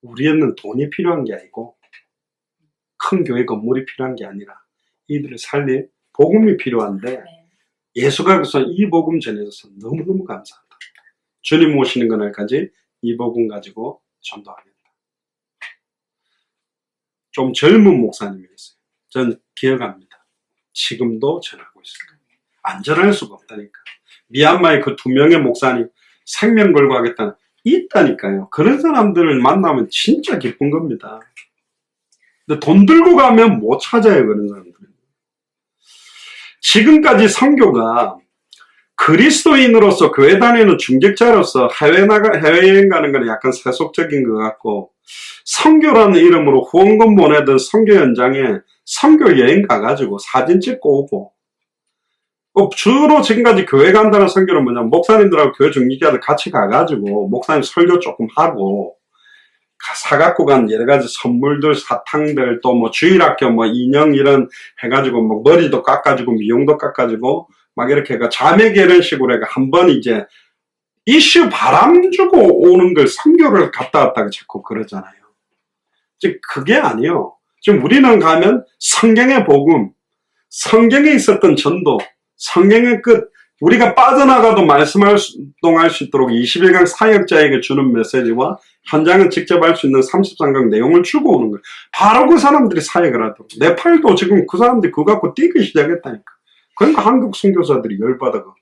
우리는 돈이 필요한 게 아니고 큰 교회 건물이 필요한 게 아니라 이들을 살릴 복음이 필요한데 예수가 그래서 이 복음 전해줘서 너무너무 감사하다. 주님 오시는 그날까지 이 복음 가지고 전도하겠다. 좀 젊은 목사님이었어요. 전 기억합니다. 지금도 전하고 있을 거예요. 안 전할 수가 없다니까. 미얀마의 그 2명의 목사님 생명 걸고 하겠다는 있다니까요. 그런 사람들을 만나면 진짜 기쁜 겁니다. 근데 돈 들고 가면 못 찾아요. 그런 사람들은. 지금까지 선교가 그리스도인으로서 교회 다니는 중직자로서 해외여행 가는 건 약간 세속적인 것 같고 선교라는 이름으로 후원금 보내던 선교 현장에 선교 여행 가가지고 사진 찍고 오고 주로 지금까지 교회 간다는 선교는 뭐냐면 목사님들하고 교회 중직자들 같이 가가지고 목사님 설교 조금 하고 사갖고 간 여러 가지 선물들, 사탕들, 또 뭐 주일학교 뭐 인형 이런 해가지고 뭐 머리도 깎아주고 미용도 깎아주고 막 이렇게 해가 자매 결혼식으로 해가 한번 이제 이슈 바람 주고 오는 걸 선교를 갔다 왔다고 자꾸 그러잖아요. 즉 그게 아니에요. 지금 우리는 가면 성경의 복음, 성경에 있었던 전도, 성경의 끝 우리가 빠져나가도 말씀활동할 수 있도록 21강 사역자에게 주는 메시지와 현장은 직접 할 수 있는 33강 내용을 주고 오는 거예요. 바로 그 사람들이 사역을 하도록. 네팔도 지금 그 사람들이 그거 갖고 뛰기 시작했다니까. 그러니까 한국 선교사들이 열받아가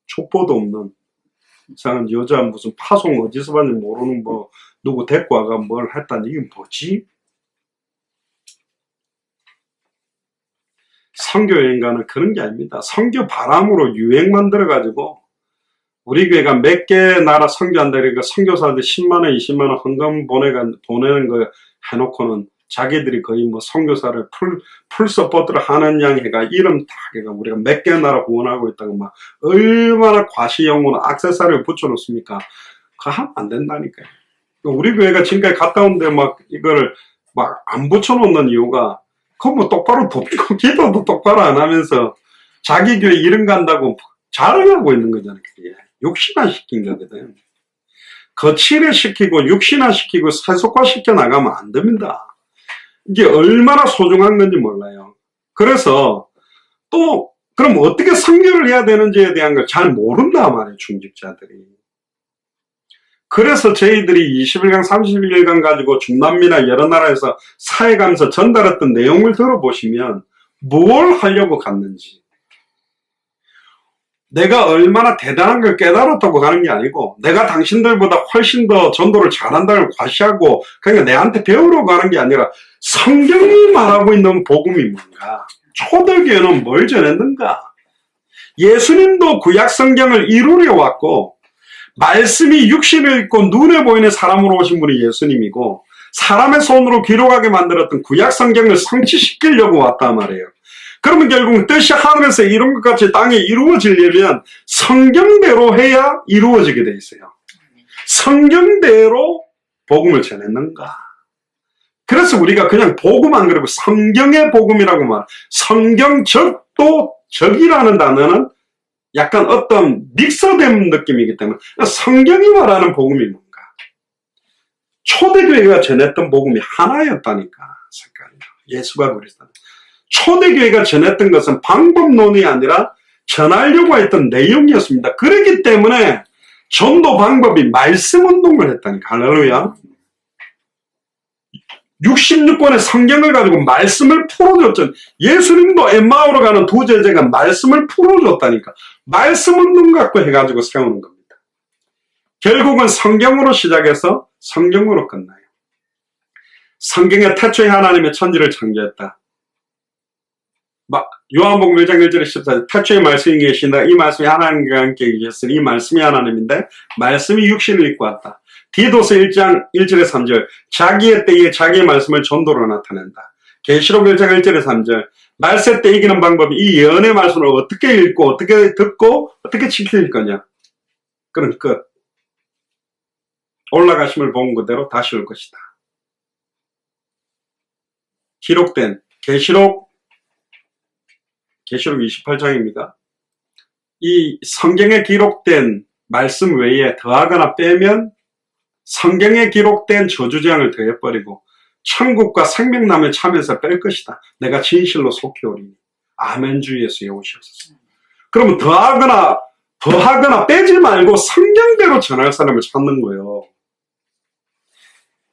족보도 없는 이상한 여자 무슨 파송 어디서 봤는지 모르는 뭐 누구 데리고 와가 뭘 했다니 이게 뭐지? 선교 여행가는 그런 게 아닙니다. 선교 바람으로 유행 만들어가지고 우리 교회가 몇 개 나라 선교한다 그러니까 선교사들 10만원, 20만원 헌금 보내는 거 해놓고는 자기들이 거의 뭐 선교사를 풀 서포트를 하는 양 해가 이름 다 해가 우리가 몇 개 나라 후원하고 있다고 막 얼마나 과시용으로 액세서리를 붙여놓습니까? 그거 하면 안 된다니까요. 우리 교회가 지금까지 갔다 온데 막 이거를 막 안 붙여놓는 이유가 그거 뭐 똑바로 돕고 기도도 똑바로 안 하면서 자기 교회 이름 간다고 자랑하고 있는 거잖아요. 그게. 육신화 시킨 거거든. 거칠을 시키고 육신화 시키고 세속화 시켜 나가면 안 됩니다. 이게 얼마나 소중한 건지 몰라요. 그래서 또 그럼 어떻게 선교를 해야 되는지에 대한 걸 잘 모른단 말이에요. 중직자들이. 그래서 저희들이 21강 31강 가지고 중남미나 여러 나라에서 사회가면서 전달했던 내용을 들어보시면 뭘 하려고 갔는지 내가 얼마나 대단한 걸 깨달았다고 가는 게 아니고 내가 당신들보다 훨씬 더 전도를 잘한다는 걸 과시하고 그러니까 내한테 배우러 가는 게 아니라 성경이 말하고 있는 복음이 뭔가 초대교회는 뭘 전했는가 예수님도 구약 성경을 이루려 왔고 말씀이 육신을 입고 눈에 보이는 사람으로 오신 분이 예수님이고 사람의 손으로 기록하게 만들었던 구약 성경을 성취시키려고 왔단 말이에요. 그러면 결국 뜻이 하늘에서 이룬 것 같이 땅에 이루어지려면 성경대로 해야 이루어지게 돼 있어요. 성경대로 복음을 전했는가? 그래서 우리가 그냥 복음 안 그러고 성경의 복음이라고 말. 성경적도 적이라는 단어는 약간 어떤 믹서된 느낌이기 때문에 성경이 말하는 복음이 뭔가 초대교회가 전했던 복음이 하나였다니까 색깔이 예수가 그리스도 초대교회가 전했던 것은 방법론이 아니라 전하려고 했던 내용이었습니다. 그렇기 때문에 전도 방법이 말씀 운동을 했다니까 할렐루야 66권의 성경을 가지고 말씀을 풀어줬죠. 예수님도 엠마오로 가는 두 제자가 말씀을 풀어줬다니까. 말씀 운동 갖고 해가지고 세우는 겁니다. 결국은 성경으로 시작해서 성경으로 끝나요. 성경에 태초에 하나님의 천지를 창조했다. 요한복음 1장 1절에 14절 태초에 말씀이 계신다. 이 말씀이 하나님과 함께 계셨으니 이 말씀이 하나님인데 말씀이 육신을 입고 왔다. 디도서 1장 1절에 3절 자기의 때에 자기의 말씀을 전도로 나타낸다. 계시록 1장 1절에 3절 말세 때 이기는 방법이 이 예언의 말씀을 어떻게 읽고 어떻게 듣고 어떻게 지킬 거냐. 그런 끝. 올라가심을 본 그대로 다시 올 것이다. 기록된 계시록 28장입니다. 이 성경에 기록된 말씀 외에 더하거나 빼면 성경에 기록된 저주재앙을 더해버리고 천국과 생명나무에 참여해서 뺄 것이다. 내가 진실로 속히 오리니. 아멘 주 예수에 오시옵소서. 그러면 더하거나 빼지 말고 성경대로 전할 사람을 찾는 거예요.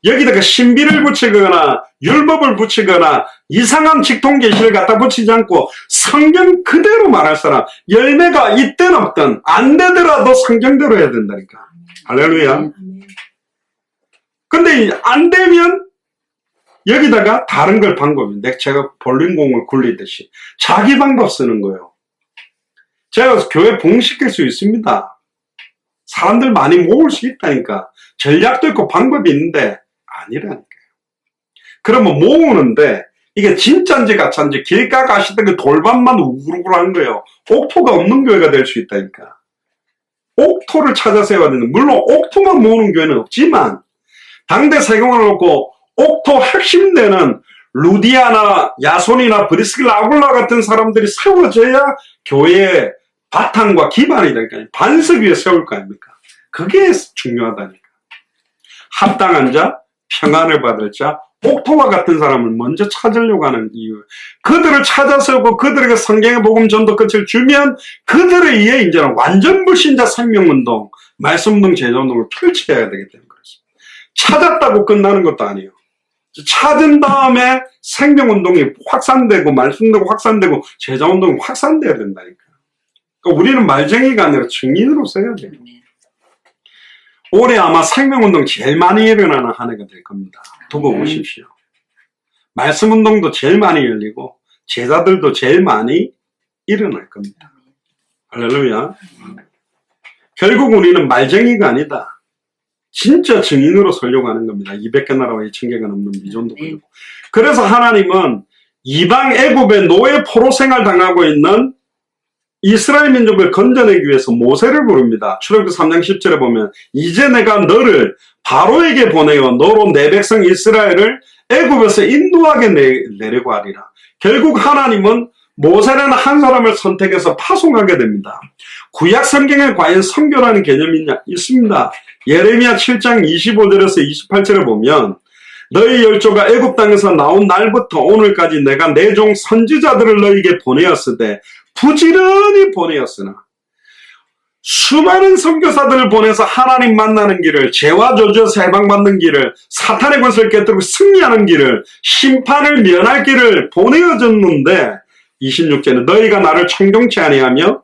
여기다가 신비를 붙이거나 율법을 붙이거나 이상한 직통계시를 갖다 붙이지 않고 성경 그대로 말할 사람 열매가 있든 없든 안 되더라도 성경대로 해야 된다니까. 할렐루야. 근데 안 되면 여기다가 다른 걸 방법인데 제가 볼링공을 굴리듯이 자기 방법 쓰는 거예요. 제가 교회 봉시킬 수 있습니다. 사람들 많이 모을 수 있다니까. 전략도 있고 방법이 있는데 아니라니까요. 그러면 모으는데 이게 진짜인지 가짜인지 길가 가시던 그 돌반만 우글우글한 거예요. 옥토가 없는 교회가 될 수 있다니까. 옥토를 찾아 세워야 되는 물론 옥토만 모으는 교회는 없지만 당대 세경을 놓고 옥토 핵심되는 루디아나 야손이나 브리스길라 아굴라 같은 사람들이 세워져야 교회의 바탕과 기반이 되니까 반석 위에 세울 거 아닙니까? 그게 중요하다니까. 합당한 자, 평안을 받을 자, 옥토와 같은 사람을 먼저 찾으려고 하는 이유. 그들을 찾아서고 그들에게 성경의 복음 전도 끝을 주면 그들에 의해 이제는 완전 불신자 생명운동, 말씀운동, 제자운동을 펼쳐야 되기 때문에 그렇습니다. 찾았다고 끝나는 것도 아니에요. 찾은 다음에 생명운동이 확산되고 말씀되고 확산되고 제자운동이 확산돼야 된다니까요. 그러니까 우리는 말쟁이가 아니라 증인으로 써야 돼요. 올해 아마 생명운동 제일 많이 일어나는 한 해가 될 겁니다. 두고 보십시오. 말씀운동도 제일 많이 열리고 제자들도 제일 많이 일어날 겁니다. 할렐루야. 결국 우리는 말쟁이가 아니다. 진짜 증인으로 서려고 하는 겁니다. 200개 나라와 2000개가 넘는 미존도 그렇고. 그래서 하나님은 이방 애굽의 노예 포로 생활 당하고 있는 이스라엘 민족을 건져내기 위해서 모세를 부릅니다. 출애굽기 3장 10절에 보면 이제 내가 너를 바로에게 보내어 너로 내 백성 이스라엘을 애굽에서 인도하게 내려고 하리라. 결국 하나님은 모세라는 한 사람을 선택해서 파송하게 됩니다. 구약 성경에 과연 선교라는 개념이 있습니다. 예레미야 7장 25절에서 28절에 보면 너희 열조가 애굽 땅에서 나온 날부터 오늘까지 내가 내 종 선지자들을 너희에게 보내었으되 부지런히 보내었으나 수많은 선교사들을 보내서 하나님 만나는 길을, 죄와 저주에서 해방받는 길을, 사탄의 권세를 깨뜨리고 승리하는 길을, 심판을 면할 길을 보내어줬는데 26절에 너희가 나를 청종치 아니하며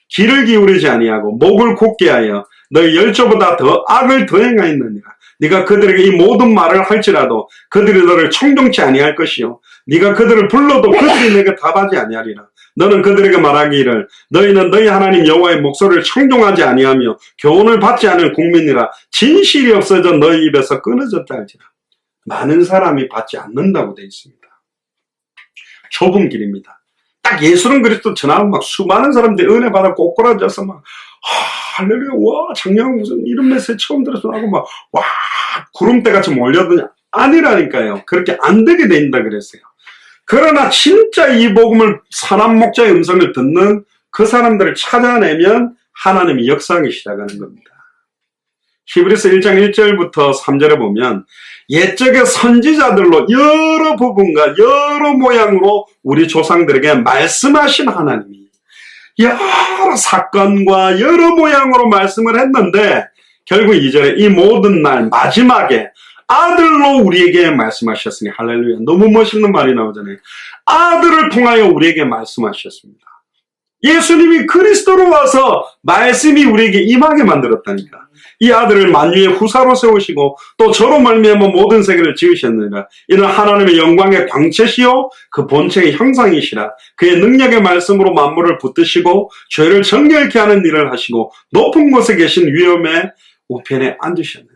귀를 기울이지 아니하고 목을 굳게 하여 너희 열조보다 더 악을 더 행하였느니라. 네가 그들에게 이 모든 말을 할지라도 그들이 너를 청종치 아니할 것이요 네가 그들을 불러도 그들이 내게 답하지 아니하리라. 너는 그들에게 말하기를 너희는 너희 하나님 여호와의 목소리를 청종하지 아니하며 교훈을 받지 않은 국민이라 진실이 없어져 너희 입에서 끊어졌다 할지라. 많은 사람이 받지 않는다고 되어 있습니다. 좁은 길입니다. 딱 예수는 그리스도 전하고 막 수많은 사람들이 은혜 받아 꼬꾸라져서 막 할렐루야 와 작년 무슨 이런 메시지 처음 들어서 하고 막 와 구름대같이 몰려드냐 아니라니까요. 그렇게 안 되게 된다 그랬어요. 그러나 진짜 이 복음을 선한 목자의 음성을 듣는 그 사람들을 찾아내면 하나님이 역사하기 시작하는 겁니다. 히브리서 1장 1절부터 3절에 보면 옛적의 선지자들로 여러 부분과 여러 모양으로 우리 조상들에게 말씀하신 하나님이 여러 사건과 여러 모양으로 말씀을 했는데 결국 2절에 이 모든 날 마지막에 아들로 우리에게 말씀하셨으니 할렐루야. 너무 멋있는 말이 나오잖아요. 아들을 통하여 우리에게 말씀하셨습니다. 예수님이 그리스도로 와서 말씀이 우리에게 임하게 만들었다니까. 이 아들을 만유의 후사로 세우시고 또 저로 말미암아 모든 세계를 지으셨느니라. 이는 하나님의 영광의 광채시요 그 본체의 형상이시라. 그의 능력의 말씀으로 만물을 붙드시고 죄를 정결케 하는 일을 하시고 높은 곳에 계신 위엄의 우편에 앉으셨느니라.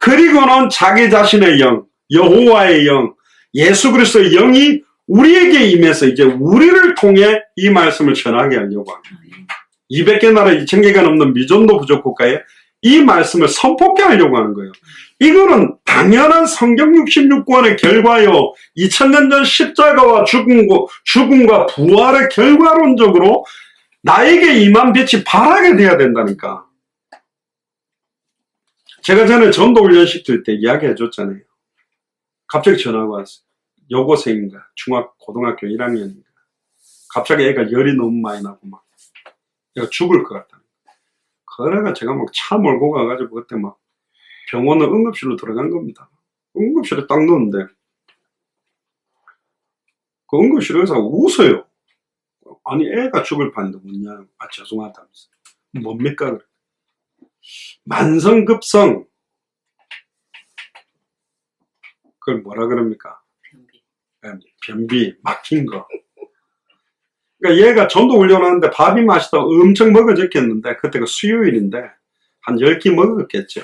그리고는 자기 자신의 영, 여호와의 영, 예수 그리스도의 영이 우리에게 임해서 이제 우리를 통해 이 말씀을 전하게 하려고 합니다. 200개 나라 2000개가 넘는 미존도 부족 국가에 이 말씀을 선포케 하려고 하는 거예요. 이거는 당연한 성경 66권의 결과요. 2000년 전 십자가와 죽음과 부활의 결과론적으로 나에게 임한 빛이 발하게 돼야 된다니까. 제가 전에 전도훈련식 들 때 이야기해 줬잖아요. 갑자기 전화가 왔어요. 여고생인가 고등학교 1학년인가 갑자기 애가 열이 너무 많이 나고 막 얘가 죽을 것 같다. 그래가 제가 막 차 몰고 가가지고 그때 막 병원은 응급실로 들어간 겁니다. 응급실에 딱 넣었는데 그 응급실 의사가 웃어요. 아니 애가 죽을 판인데 뭐냐. 아 죄송하다면서. 뭡니까 그래. 만성급성 그걸 뭐라 그럽니까? 변비 막힌 거. 그러니까 얘가 전도 훈련하는데 밥이 맛있다고 엄청 먹어졌겠는데 그때가 수요일인데 한 10끼 먹었겠죠.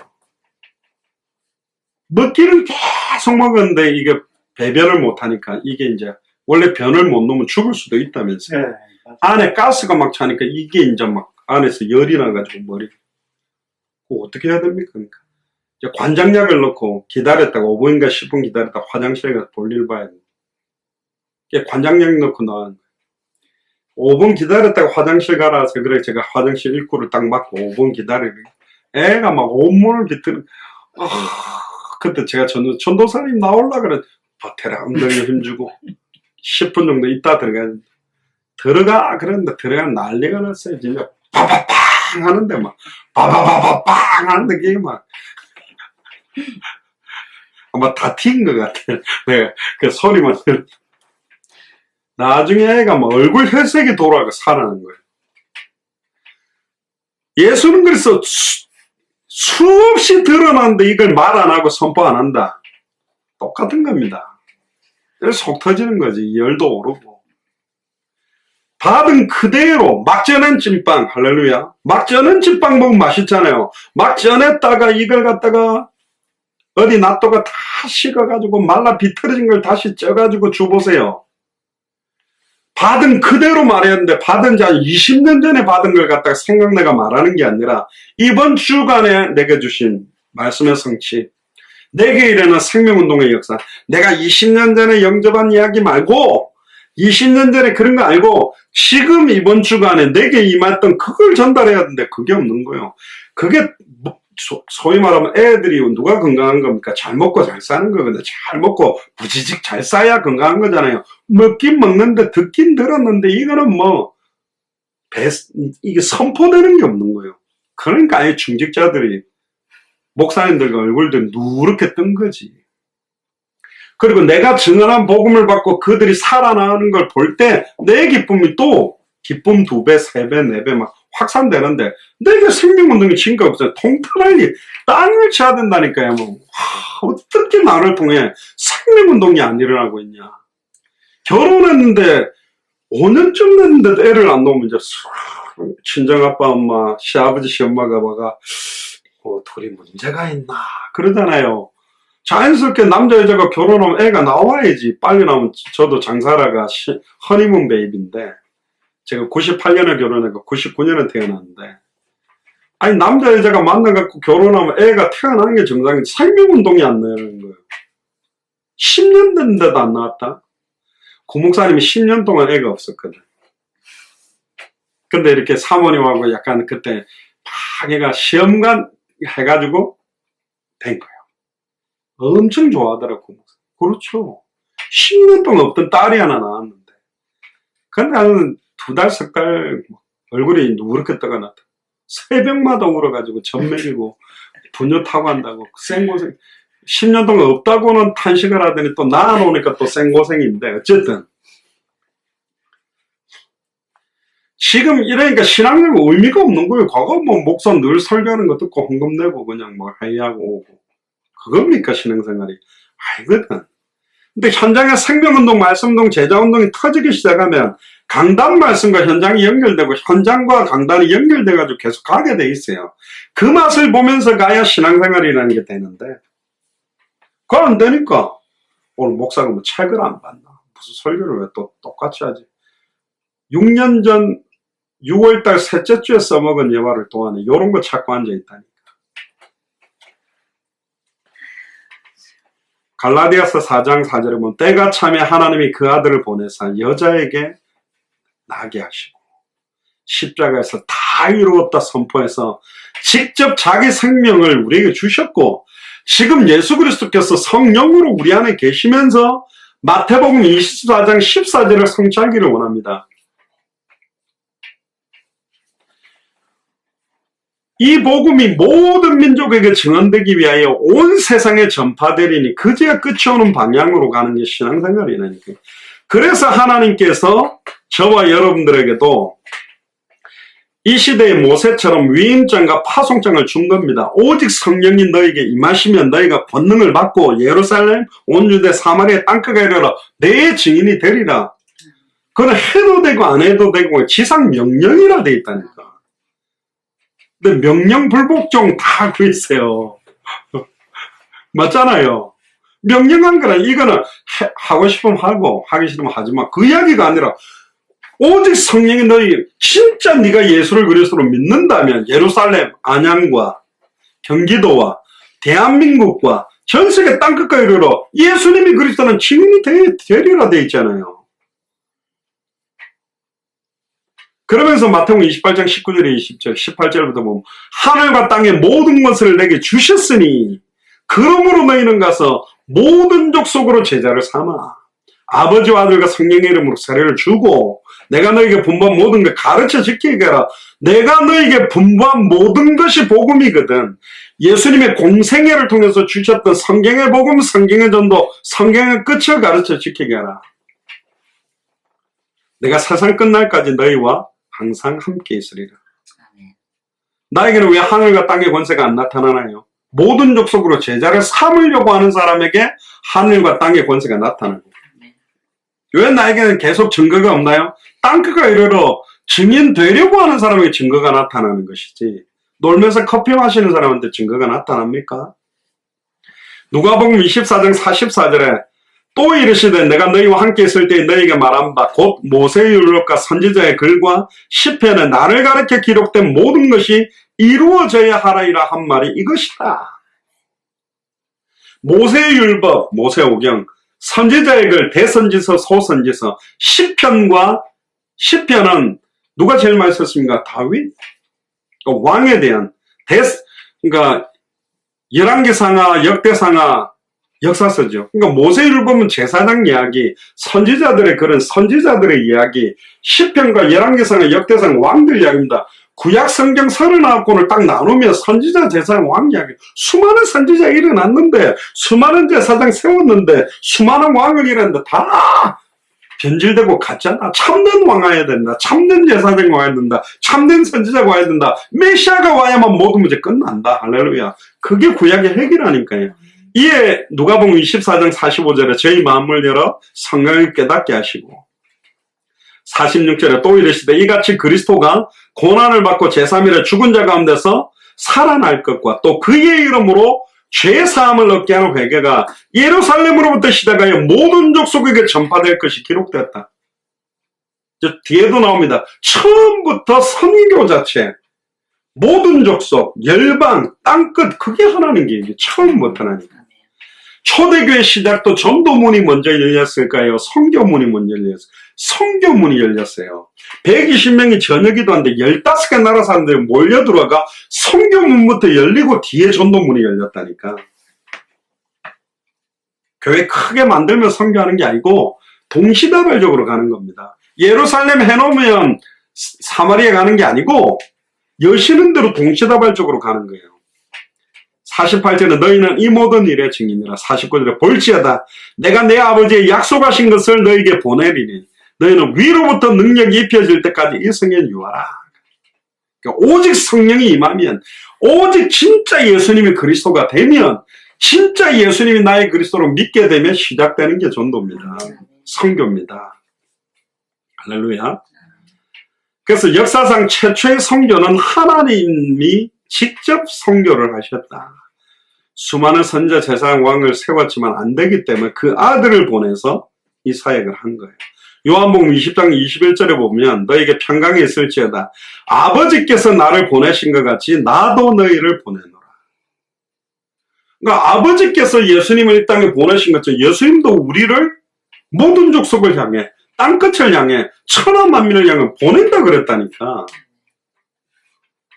먹기는 계속 먹었는데 이게 배변을 못하니까 이게 이제 원래 변을 못 놓으면 죽을 수도 있다면서요. 네, 안에 가스가 막 차니까 이게 이제 막 안에서 열이 나가지고 머리. 어떻게 해야 됩니까? 그러니까 이제 관장약을 넣고 기다렸다가 5분인가 10분 기다렸다가 화장실에 가서 볼일 봐야 돼. 관장약 넣고 나왔는데 5분 기다렸다가 화장실 가라 해서 그래 제가 화장실 입구를 딱 막고 5분 기다리고 애가 막 온몸을 비트는 그때 제가 전도사님 나올라 그래. 버텨라, 엉덩이 힘주고. 10분 정도 있다 들어가, 그랬는데 들어가 난리가 났어요. 진짜 빠바빵 하는데 막, 빠바바바빵 하는데 그게 막, 아마 다 튄 것 같아요. 네, 그 소리만 들어. 나중에 애가 막 얼굴 혈색이 돌아가 살아난 거예요. 예수는 그래서 수없이 드러났는데 이걸 말 안 하고 선포 안 한다. 똑같은 겁니다. 그래서 속 터지는 거지. 열도 오르고. 받은 그대로 막 쪄낸 찐빵, 할렐루야. 막 쪄낸 찐빵 먹으면 맛있잖아요. 막 쪄냈다가 이걸 갖다가 어디 놔두가 다 식어가지고 말라 비틀어진 걸 다시 쪄가지고 줘보세요. 받은 그대로 말했는데 받은 지 한 20년 전에 받은 걸 갖다가 생각내가 말하는 게 아니라 이번 주간에 내게 주신 말씀의 성취, 내게 이르는 생명운동의 역사, 내가 20년 전에 영접한 이야기 말고 20년 전에 그런 거 알고 지금 이번 주간에 내게 임했던 그걸 전달해야 되는데 그게 없는 거예요. 그게 소위 말하면 애들이 누가 건강한 겁니까? 잘 먹고 잘 사는 거거든요. 잘 먹고 부지직 잘 싸야 건강한 거잖아요. 먹긴 먹는데 듣긴 들었는데 이거는 뭐 이게 선포되는 게 없는 거예요. 그러니까 아예 중직자들이 목사님들과 얼굴들이 누렇게 뜬 거지. 그리고 내가 증언한 복음을 받고 그들이 살아나는 걸 볼 때 내 기쁨이 또 기쁨 2배, 3배, 4배 막 확산되는데 내게 생명운동이 진가 없어요. 통탄할리 땅을 쳐야 된다니까요. 뭐 어떻게 나를 통해 생명운동이 안 일어나고 있냐. 결혼했는데 5년쯤 됐는데도 애를 안 놓으면 이제 친정아빠 엄마 시아버지 시엄마가 봐가 둘이 문제가 있나 그러잖아요. 자연스럽게 남자 여자가 결혼하면 애가 나와야지. 빨리 나오면 저도 장사라가 허니문 베이비인데 제가 98년에 결혼해서 99년에 태어났는데 아니 남자 여자가 만나갖고 결혼하면 애가 태어나는 게 정상인데 생명운동이 안 나는 거예요. 10년 됐는데도 안 나왔다. 고목사님이 10년 동안 애가 없었거든. 근데 이렇게 사모님하고 약간 그때 막 애가 시험관 해가지고 된 거예요. 엄청 좋아하더라고. 그렇죠. 10년 동안 없던 딸이 하나 나왔는데. 근데 한 2달, 3달 얼굴이 누렇게 떠가 났다. 새벽마다 울어가지고 젖 먹이고 분뇨 타고 한다고 생고생. 10년 동안 없다고는 탄식을 하더니 또 낳아놓으니까 또 생고생인데 어쨌든 지금 이러니까 신앙적으로 의미가 없는 거예요. 과거 뭐 목사 늘 설교하는 거 듣고 헌금 내고 그냥 뭐 회의하고 오고 그겁니까 신앙생활이? 아니거든. 근데 현장에 생명운동, 말씀운동, 제자운동이 터지기 시작하면 강단 말씀과 현장이 연결되고 현장과 강단이 연결돼가지고 계속 가게 돼 있어요. 그 맛을 보면서 가야 신앙생활이라는 게 되는데 그거 안 되니까 오늘 목사가 뭐 책을 안 봤나? 무슨 설교를 왜 또 똑같이 하지? 6년 전 6월달 셋째 주에 써먹은 예화를 동안에 이런 거 찾고 앉아있다니까. 갈라디아서 4장 4절에 보면 때가 차면 하나님이 그 아들을 보내사 여자에게 나게 하시고 십자가에서 다 이루었다 선포해서 직접 자기 생명을 우리에게 주셨고 지금 예수 그리스도께서 성령으로 우리 안에 계시면서 마태복음 24장 14절을 성취하기를 원합니다. 이 복음이 모든 민족에게 증언되기 위하여 온 세상에 전파되리니 그제야 끝이 오는 방향으로 가는 게 신앙생활이라니까요. 그래서 하나님께서 저와 여러분들에게도 이 시대의 모세처럼 위임장과 파송장을 준 겁니다. 오직 성령이 너에게 임하시면 너희가 권능을 받고 예루살렘, 온 유대, 사마리아 땅끝에 이르러 내 증인이 되리라. 그건 해도 되고 안 해도 되고 지상 명령이라 돼 있다니까. 근데 명령 불복종 다 하고 있어요. 맞잖아요. 명령한 거라 이거는 하고 싶으면 하고 하기 싫으면 하지 마. 그 이야기가 아니라 오직 성령이 너희 진짜 네가 예수를 그리스도로 믿는다면 예루살렘, 안양과 경기도와 대한민국과 전 세계 땅끝까지 이르러 예수님이 그리스도는 증인이 되리라 돼 있잖아요. 그러면서 마태복음 28장 19절에 20절, 18절부터 보면 하늘과 땅의 모든 것을 내게 주셨으니 그러므로 너희는 가서 모든 족속으로 제자를 삼아 아버지와 아들과 성령의 이름으로 세례를 주고 내가 너에게 분부한 모든 걸 가르쳐 지키게 하라. 내가 너에게 분부한 모든 것이 복음이거든. 예수님의 공생애를 통해서 주셨던 성경의 복음, 성경의 전도, 성경의 끝을 가르쳐 지키게 하라. 내가 세상 끝날까지 너희와 항상 함께 있으리라. 나에게는 왜 하늘과 땅의 권세가 안 나타나나요? 모든 족속으로 제자를 삼으려고 하는 사람에게 하늘과 땅의 권세가 나타나고, 왜 나에게는 계속 증거가 없나요? 땅끝과 이르러 증인 되려고 하는 사람에게 증거가 나타나는 것이지, 놀면서 커피 마시는 사람한테 증거가 나타납니까? 누가복음 24장 44절에 또 이르시되 내가 너희와 함께 있을 때 너희에게 말한 바 곧 모세의 율법과 선지자의 글과 시편에 나를 가르쳐 기록된 모든 것이 이루어져야 하리라 한 말이 이것이다. 모세의 율법, 모세오경, 선지자의 글, 대선지서, 소선지서, 시편은 누가 제일 많이 썼습니까? 다윗? 왕에 대한 그러니까 열왕기상하, 역대상하, 역사서죠. 그러니까 모세율법은 제사장 이야기, 선지자들의 글은 선지자들의 이야기, 시편과 열왕기상하, 역대상 왕들 이야기입니다. 구약 성경 39권을 딱 나누면 선지자, 제사장, 왕 이야기. 수많은 선지자 일어났는데, 수많은 제사장 세웠는데, 수많은 왕을 일었는데 다 변질되고 가짜다. 참된 왕 와야 된다. 참된 제사장 와야 된다. 참된 선지자가 와야 된다. 메시아가 와야만 모든 문제 끝난다. 할렐루야. 그게 구약의 핵이라니까요. 이에 누가복음 24장 45절에 저희 마음을 열어 성경을 깨닫게 하시고 46절에 또 이르시되 이같이 그리스도가 고난을 받고 제3일에 죽은 자 가운데서 살아날 것과 또 그의 이름으로 죄사함을 얻게 하는 회개가 예루살렘으로부터 시작하여 모든 족속에게 전파될 것이 기록되었다. 뒤에도 나옵니다. 처음부터 선교 자체, 모든 족속, 열방, 땅끝, 그게 하나님 계획이 처음부터라니까. 초대교회 시작도 전도문이 먼저 열렸을까요? 선교문이 먼저 열렸어요. 선교문이 열렸어요. 120명이 저녁기도하는데 15개 나라 사람들이 몰려 들어가 선교문부터 열리고 뒤에 전도문이 열렸다니까. 교회 크게 만들면 선교하는 게 아니고 동시다발적으로 가는 겁니다. 예루살렘 해놓으면 사마리아 가는 게 아니고 여시는 대로 동시다발적으로 가는 거예요. 48절에 너희는 이 모든 일의 증인이라. 49절에 볼지어다 내가 내 아버지의 약속하신 것을 너희에게 보내리니 너희는 위로부터 능력이 입혀질 때까지 이 성령을 유하라. 그러니까 오직 성령이 임하면, 오직 진짜 예수님이 그리스도가 되면, 진짜 예수님이 나의 그리스도로 믿게 되면 시작되는 게 전도입니다. 선교입니다. 할렐루야. 그래서 역사상 최초의 선교는 하나님이 직접 선교를 하셨다. 수많은 선자 제사장 왕을 세웠지만 안 되기 때문에 그 아들을 보내서 이 사역을 한 거예요. 요한복음 20장 21절에 보면 너에게 평강이 있을지어다 아버지께서 나를 보내신 것 같이 나도 너희를 보내노라. 그러니까 아버지께서 예수님을 이 땅에 보내신 것처럼 예수님도 우리를 모든 족속을 향해, 땅끝을 향해, 천하 만민을 향해 보낸다 그랬다니까.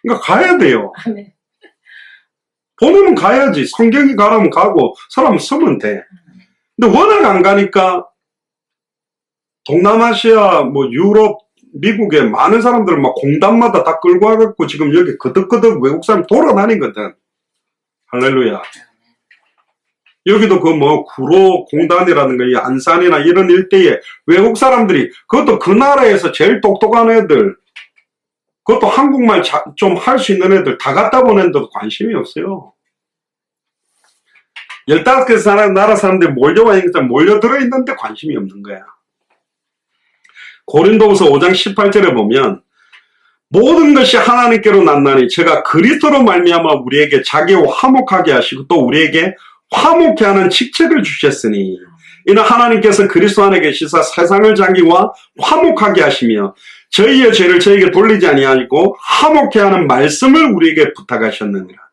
그러니까 가야 돼요. 보내면 가야지. 성경이 가라면 가고 사람 서면 돼. 근데 워낙 안 가니까 동남아시아, 유럽, 미국에 많은 사람들은 막 공단마다 다 끌고 와갖고 지금 여기 그득그득 외국 사람 돌아다니거든. 할렐루야. 여기도 구로 공단이라든가 이 안산이나 이런 일대에 외국 사람들이, 그것도 그 나라에서 제일 똑똑한 애들, 그것도 한국말 좀 할 수 있는 애들 다 갖다 보낸데도 관심이 없어요. 15개 나라 사람들이 몰려들어 있는데 관심이 없는 거야. 고린도후서 5장 18절에 보면 모든 것이 하나님께로 났나니 제가 그리스도로 말미암아 우리에게 자기와 화목하게 하시고 또 우리에게 화목케 하는 직책을 주셨으니 이는 하나님께서 그리스도 안에 계시사 세상을 자기와 화목하게 하시며 저희의 죄를 저에게 돌리지 아니하고 화목케 하는 말씀을 우리에게 부탁하셨느니라.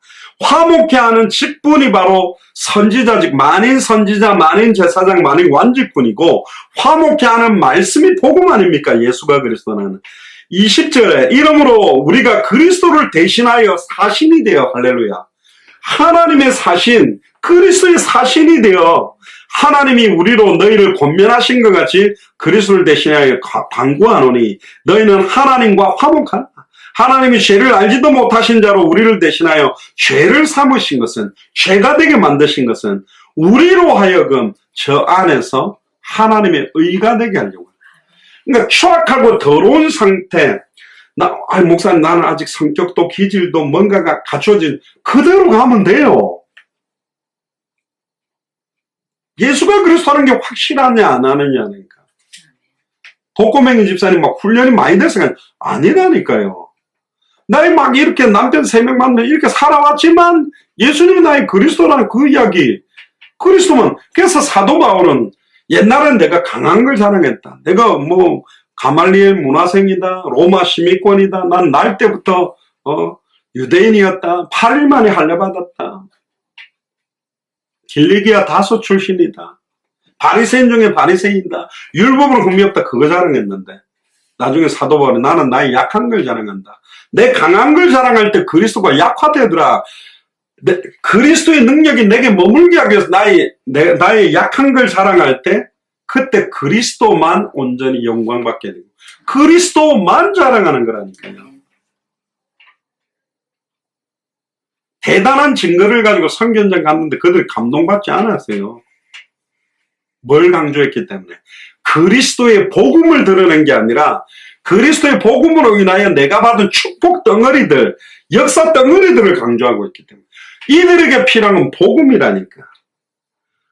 화목케 하는 직분이 바로 선지자, 즉 만인 선지자, 만인 제사장, 만인 완직분이고 화목케 하는 말씀이 복음 아닙니까? 예수가 그리스도는. 20절에 이러므로 우리가 그리스도를 대신하여 사신이 되어, 할렐루야, 하나님의 사신, 그리스도의 사신이 되어 하나님이 우리로 너희를 권면하신 것 같이 그리스도를 대신하여 간구하노니 너희는 하나님과 화목하라. 하나님이 죄를 알지도 못하신 자로 우리를 대신하여 죄를 삼으신 것은, 죄가 되게 만드신 것은 우리로 하여금 저 안에서 하나님의 의가 되게 하려고. 그러니까 추악하고 더러운 상태, 목사님 나는 아직 성격도 기질도 뭔가가 갖춰진 그대로 가면 돼요. 예수가 그리스도라는 게 확실하냐 안 하느냐니까. 독고맹이 집사님 막 훈련이 많이 돼서 아니라니까요. 나이 막 이렇게 남편 3명 만나 이렇게 살아왔지만 예수님이 나의 그리스도라는 그 이야기, 그리스도면, 그래서 사도 바울은 옛날엔 내가 강한 걸 자랑했다. 내가 뭐 가말리엘 문화생이다, 로마 시민권이다, 난 날 때부터 유대인이었다, 8일 만에 할례 받았다, 길리기아 다소 출신이다, 바리새인 중에 바리새인이다, 율법으로 흠이 없다, 그거 자랑했는데 나중에 사도 바울이 나는 나의 약한 걸 자랑한다. 내 강한 걸 자랑할 때 그리스도가 약화되더라. 그리스도의 능력이 내게 머물게 하기 위해서 나의 약한 걸 자랑할 때 그때 그리스도만 온전히 영광받게 되고 그리스도만 자랑하는 거라니까요. 대단한 증거를 가지고 선교현장 갔는데 그들이 감동받지 않았어요. 뭘 강조했기 때문에 그리스도의 복음을 드러낸 게 아니라 그리스도의 복음으로 인하여 내가 받은 축복 덩어리들, 역사 덩어리들을 강조하고 있기 때문에 이들에게 필요한 건 복음이라니까.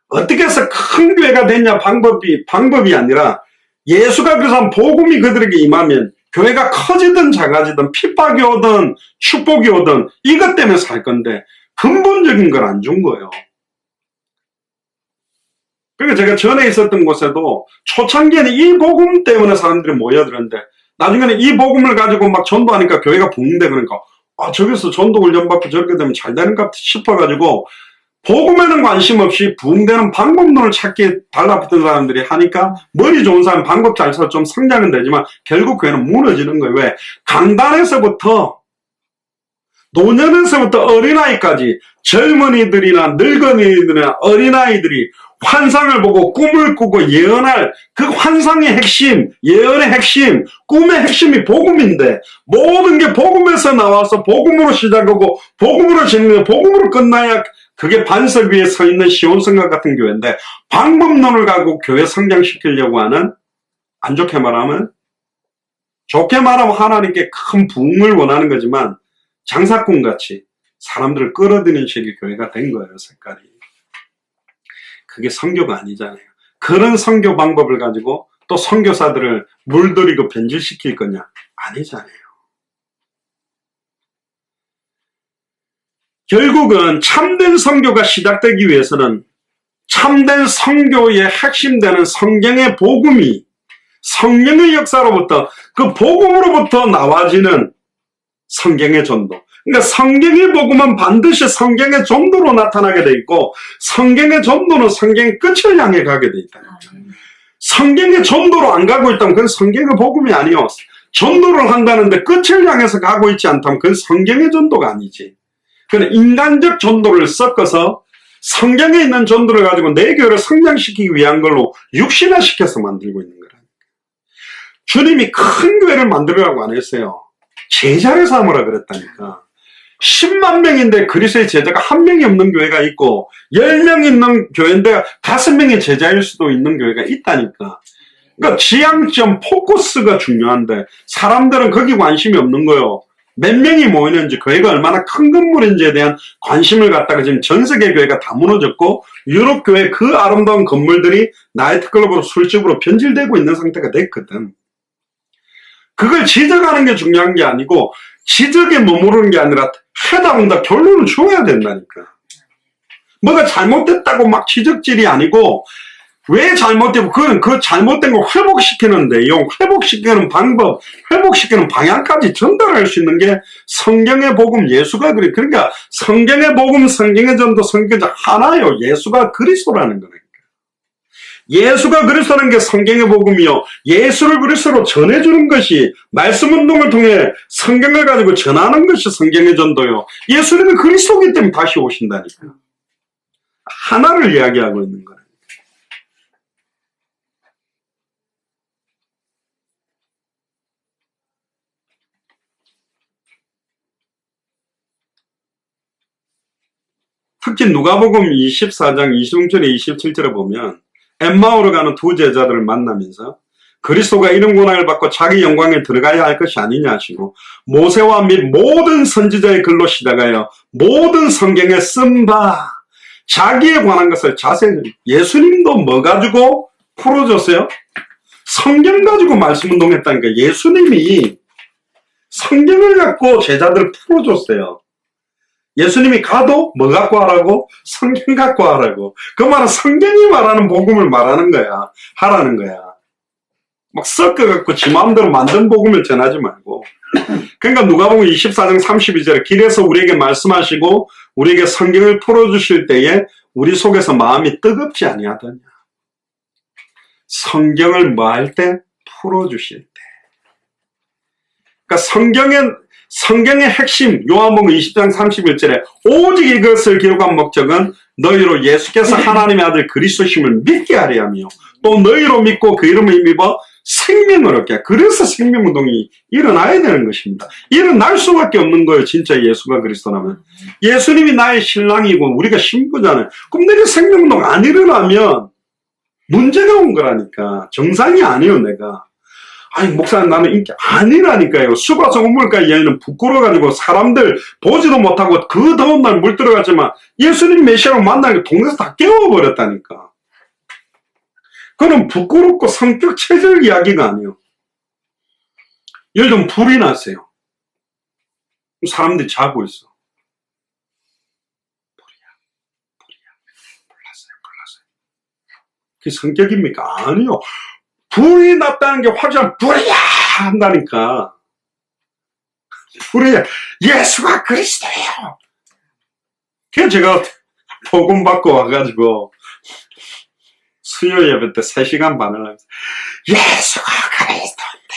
어떻게 해서 큰 교회가 되냐 방법이 아니라 예수가 그래서 복음이 그들에게 임하면 교회가 커지든 작아지든 핍박이 오든 축복이 오든 이것 때문에 살 건데 근본적인 걸 안 준 거예요. 그러니까 제가 전에 있었던 곳에도 초창기에는 이 복음 때문에 사람들이 모여들었는데 나중에는 이 복음을 가지고 막 전도하니까 교회가 붕대. 그러니까 저기서 전도 훈련 받고 저렇게 되면 잘 되는 것 같아 싶어가지고 복음에는 관심 없이 붕대는 방법론을 찾기에 달라붙은 사람들이 하니까 머리 좋은 사람 방법 잘 써서 좀 성장은 되지만 결국 교회는 무너지는 거예요. 왜? 강단에서부터 노년에서부터 어린아이까지 젊은이들이나 늙은이들이나 어린아이들이 환상을 보고 꿈을 꾸고 예언할 그 환상의 핵심, 예언의 핵심, 꿈의 핵심이 복음인데 모든 게 복음에서 나와서 복음으로 시작하고 복음으로 진행하고 복음으로 끝나야 그게 반석 위에 서 있는 시온성과 같은 교회인데 방법론을 가지고 교회 성장시키려고 하는, 안 좋게 말하면 하나님께 큰 부흥을 원하는 거지만 장사꾼같이 사람들을 끌어들이는 식의 교회가 된 거예요. 색깔이. 그게 선교가 아니잖아요. 그런 선교 방법을 가지고 또 선교사들을 물들이고 변질시킬 거냐? 아니잖아요. 결국은 참된 선교가 시작되기 위해서는 참된 선교의 핵심되는 성경의 복음이 성경의 역사로부터 그 복음으로부터 나와지는 성경의 전도. 그러니까 성경의 복음은 반드시 성경의 전도로 나타나게 돼 있고 성경의 전도는 성경의 끝을 향해 가게 돼 있다. 성경의 전도로 안 가고 있다면 그건 성경의 복음이 아니요. 전도를 한다는데 끝을 향해서 가고 있지 않다면 그건 성경의 전도가 아니지. 그건 인간적 전도를 섞어서 성경에 있는 전도를 가지고 내 교회를 성장시키기 위한 걸로 육신화시켜서 만들고 있는 거라니까. 주님이 큰 교회를 만들으라고 안 했어요. 제자를 삼으라 그랬다니까. 10만 명인데 그리스도의 제자가 1명이 없는 교회가 있고 10명 있는 교회인데 5명의 제자일 수도 있는 교회가 있다니까. 그러니까 지향점 포커스가 중요한데 사람들은 거기 관심이 없는 거예요. 몇 명이 모이는지 교회가 얼마나 큰 건물인지에 대한 관심을 갖다가 지금 전 세계 교회가 다 무너졌고 유럽 교회 그 아름다운 건물들이 나이트클럽으로 술집으로 변질되고 있는 상태가 됐거든. 그걸 지적하는 게 중요한 게 아니고 지적에 머무르는 게 아니라 해답은다 결론을 줘야 된다니까. 뭐가 잘못됐다고 막 지적질이 아니고 왜 잘못되고 그 잘못된 걸 회복시키는 내용, 회복시키는 방법, 회복시키는 방향까지 전달할 수 있는 게 성경의 복음, 예수가 그러니까 성경의 복음, 성경의 전도, 성경의 하나요. 예수가 그리스도라는 거니까. 예수가 그리스도라는 게 성경의 복음이요. 예수를 그리스도로 전해주는 것이 말씀 운동을 통해 성경을 가지고 전하는 것이 성경의 전도요. 예수님은 그리스도이기 때문에 다시 오신다니까. 하나를 이야기하고 있는 거예요. 특히 누가복음 24장 26절에 27절에 보면 엠마오로 가는 두 제자들을 만나면서 그리스도가 이런 고난을 받고 자기 영광에 들어가야 할 것이 아니냐 하시고 모세와 및 모든 선지자의 글로 시작하여 모든 성경에 쓴 바 자기에 관한 것을 자세히 예수님도 뭐 가지고 풀어줬어요? 성경 가지고 말씀 운동했다니까. 예수님이 성경을 갖고 제자들을 풀어줬어요. 예수님이 가도 뭐 갖고 하라고? 성경 갖고 하라고. 그 말은 성경이 말하는 복음을 말하는 거야. 하라는 거야. 막 섞어갖고 지 마음대로 만든 복음을 전하지 말고. 그러니까 누가복음 24장 32절에 길에서 우리에게 말씀하시고 우리에게 성경을 풀어주실 때에 우리 속에서 마음이 뜨겁지 아니하더냐. 성경을 뭐 할 때? 풀어주실 때. 그러니까 성경의 핵심, 요한복음 20장 31절에 오직 이것을 기록한 목적은 너희로 예수께서 하나님의 아들 그리스도심을 믿게 하려 하며 또 너희로 믿고 그 이름을 힘입어 생명을 얻게. 그래서 생명운동이 일어나야 되는 것입니다. 일어날 수밖에 없는 거예요. 진짜 예수가 그리스도라면. 예수님이 나의 신랑이고 우리가 신부잖아요. 그럼 내가 생명운동 안 일어나면 문제가 온 거라니까. 정상이 아니에요, 내가. 아니, 목사님, 나는 인기 아니라니까요. 수가성 우물가 여인은 부끄러워가지고 사람들 보지도 못하고 그 더운 날 물 들어갔지만 예수님 메시아로 만나니까 동네에서 다 깨워버렸다니까. 그건 부끄럽고 성격 체질 이야기가 아니에요. 예를 들면 불이 났어요. 사람들이 자고 있어. 불났어요. 그게 성격입니까? 아니요. 불이 났다는 게 확실한 불이야! 한다니까. 불이야. 예수가 그리스도예요. 그래서 제가 복음 받고 와가지고 수요 예배 때 3시간 반을 하면서 예수가 그리스도인데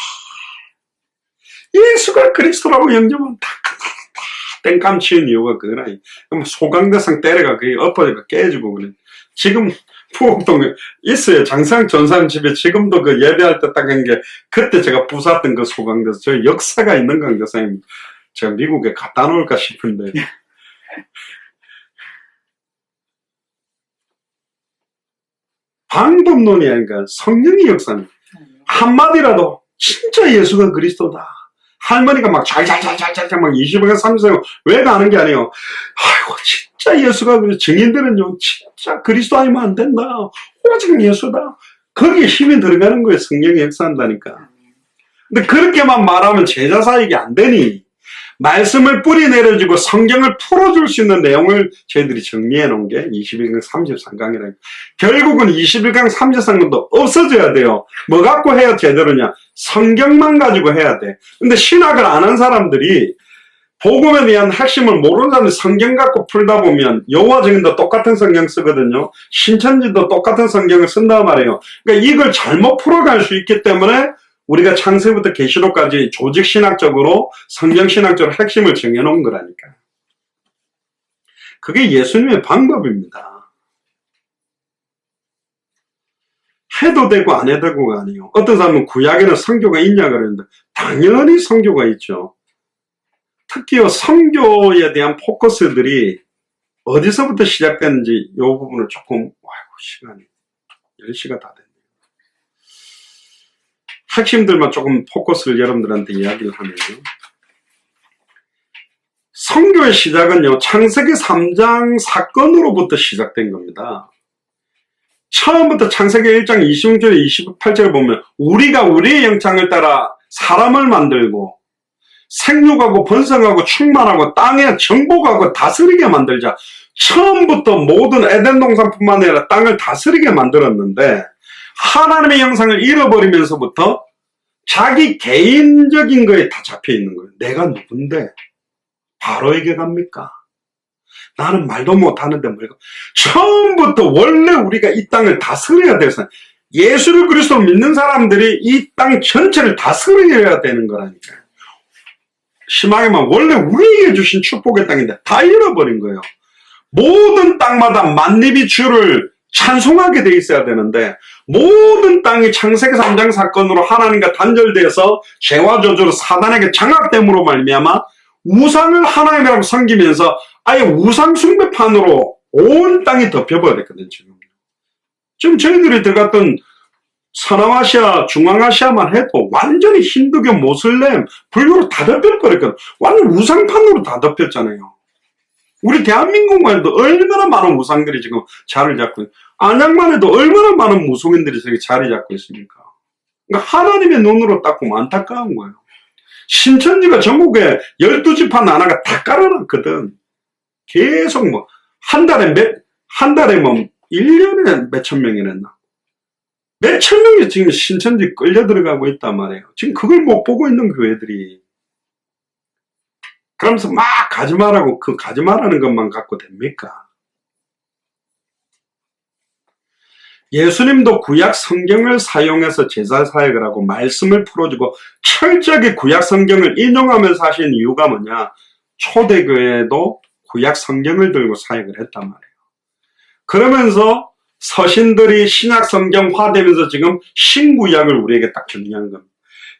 예수가 그리스도라고 영접하면 다 땡감 치는 이유가 그거라. 그럼 소강대상 때려가 그게 엎어져가 깨지고 그래. 지금 부곡동에 있어요. 장상 전사님 집에 지금도 그 예배할 때 딱 한 게 그때 제가 부쌌던 그 소강대상. 저 역사가 있는 강대상입니다. 제가 미국에 갖다 놓을까 싶은데. 방법론이 아니까 성령의 역사입니다. 한마디라도 진짜 예수가 그리스도다. 할머니가 막 잘잘잘잘잘 막 20년 30년 왜 가는 게 아니에요. 아이고 진짜 예수가 그리스도. 증인들은요 진짜 그리스도 아니면 안 된다. 오직 예수다. 거기에 힘이 들어가는 거예요. 성령이 역사한다니까. 근데 그렇게만 말하면 제자 사역이 안 되니 말씀을 뿌리 내려주고 성경을 풀어줄 수 있는 내용을 저희들이 정리해 놓은 게 21강 33강이라니까. 결국은 21강 33강도 없어져야 돼요. 뭐 갖고 해야 제대로냐? 성경만 가지고 해야 돼. 근데 신학을 안 한 사람들이 복음에 대한 핵심을 모르는 사람들이 성경 갖고 풀다 보면 여호와 증인도 똑같은 성경 쓰거든요. 신천지도 똑같은 성경을 쓴단 말이에요. 그러니까 이걸 잘못 풀어갈 수 있기 때문에 우리가 창세부터 계시록까지 조직신학적으로 성경신학적으로 핵심을 정해놓은 거라니까. 그게 예수님의 방법입니다. 해도 되고 안 해도 되고가 아니에요. 어떤 사람은 구약에는 성교가 있냐 그러는데 당연히 성교가 있죠. 특히 성교에 대한 포커스들이 어디서부터 시작됐는지 이 부분을 조금 시간이 10시가 다 됐네요. 핵심들만 조금 포커스를 여러분들한테 이야기를 하면요. 성교의 시작은요, 창세기 3장 사건으로부터 시작된 겁니다. 처음부터 창세기 1장 26절에 28절을 보면 우리가 우리의 형상을 따라 사람을 만들고 생육하고 번성하고 충만하고 땅에 정복하고 다스리게 만들자. 처음부터 모든 에덴 동산뿐만 아니라 땅을 다스리게 만들었는데 하나님의 형상을 잃어버리면서부터 자기 개인적인 거에 다 잡혀 있는 거예요. 내가 누군데 바로에게 갑니까? 나는 말도 못하는데 뭐가. 처음부터 원래 우리가 이 땅을 다스려야 돼서 예수를 그리스도로 믿는 사람들이 이 땅 전체를 다스려야 되는 거라니까요. 심하게 말하면 원래 우리에게 주신 축복의 땅인데 다 잃어버린 거예요. 모든 땅마다 만립이 주를 찬송하게 돼 있어야 되는데 모든 땅이 창세기 3장 사건으로 하나님과 단절돼서 죄와 저주로 사단에게 장악됨으로 말미암아 우상을 하나님이라고 섬기면서 아예 우상 숭배판으로 온 땅이 덮여버렸거든요. 지금 저희들이 들어갔던 서남아시아, 중앙아시아만 해도 완전히 힌두교, 모슬렘, 불교로 다 덮여버렸거든요. 완전 우상판으로 다 덮였잖아요. 우리 대한민국만 해도 얼마나 많은 우상들이 지금 자리를 잡고 있어요. 안양만 해도 얼마나 많은 무속인들이 저기 자리 잡고 있습니까? 그러니까 하나님의 눈으로 딱 보면 안타까운 거예요. 신천지가 전국에 12지파 나라가 다 깔아놨거든. 계속 뭐, 한 달에 뭐, 1년에 몇천 명이랬나? 몇천 명이 지금 신천지 끌려 들어가고 있단 말이에요. 지금 그걸 못 보고 있는 교회들이. 그러면서 막 가지 말라고, 그 가지 말라는 것만 갖고 됩니까? 예수님도 구약 성경을 사용해서 제사 사역을 하고 말씀을 풀어주고 철저하게 구약 성경을 인용하면서 하신 이유가 뭐냐? 초대교회도 구약 성경을 들고 사역을 했단 말이에요. 그러면서 서신들이 신약 성경화되면서 지금 신구약을 우리에게 딱 정리한 겁니다.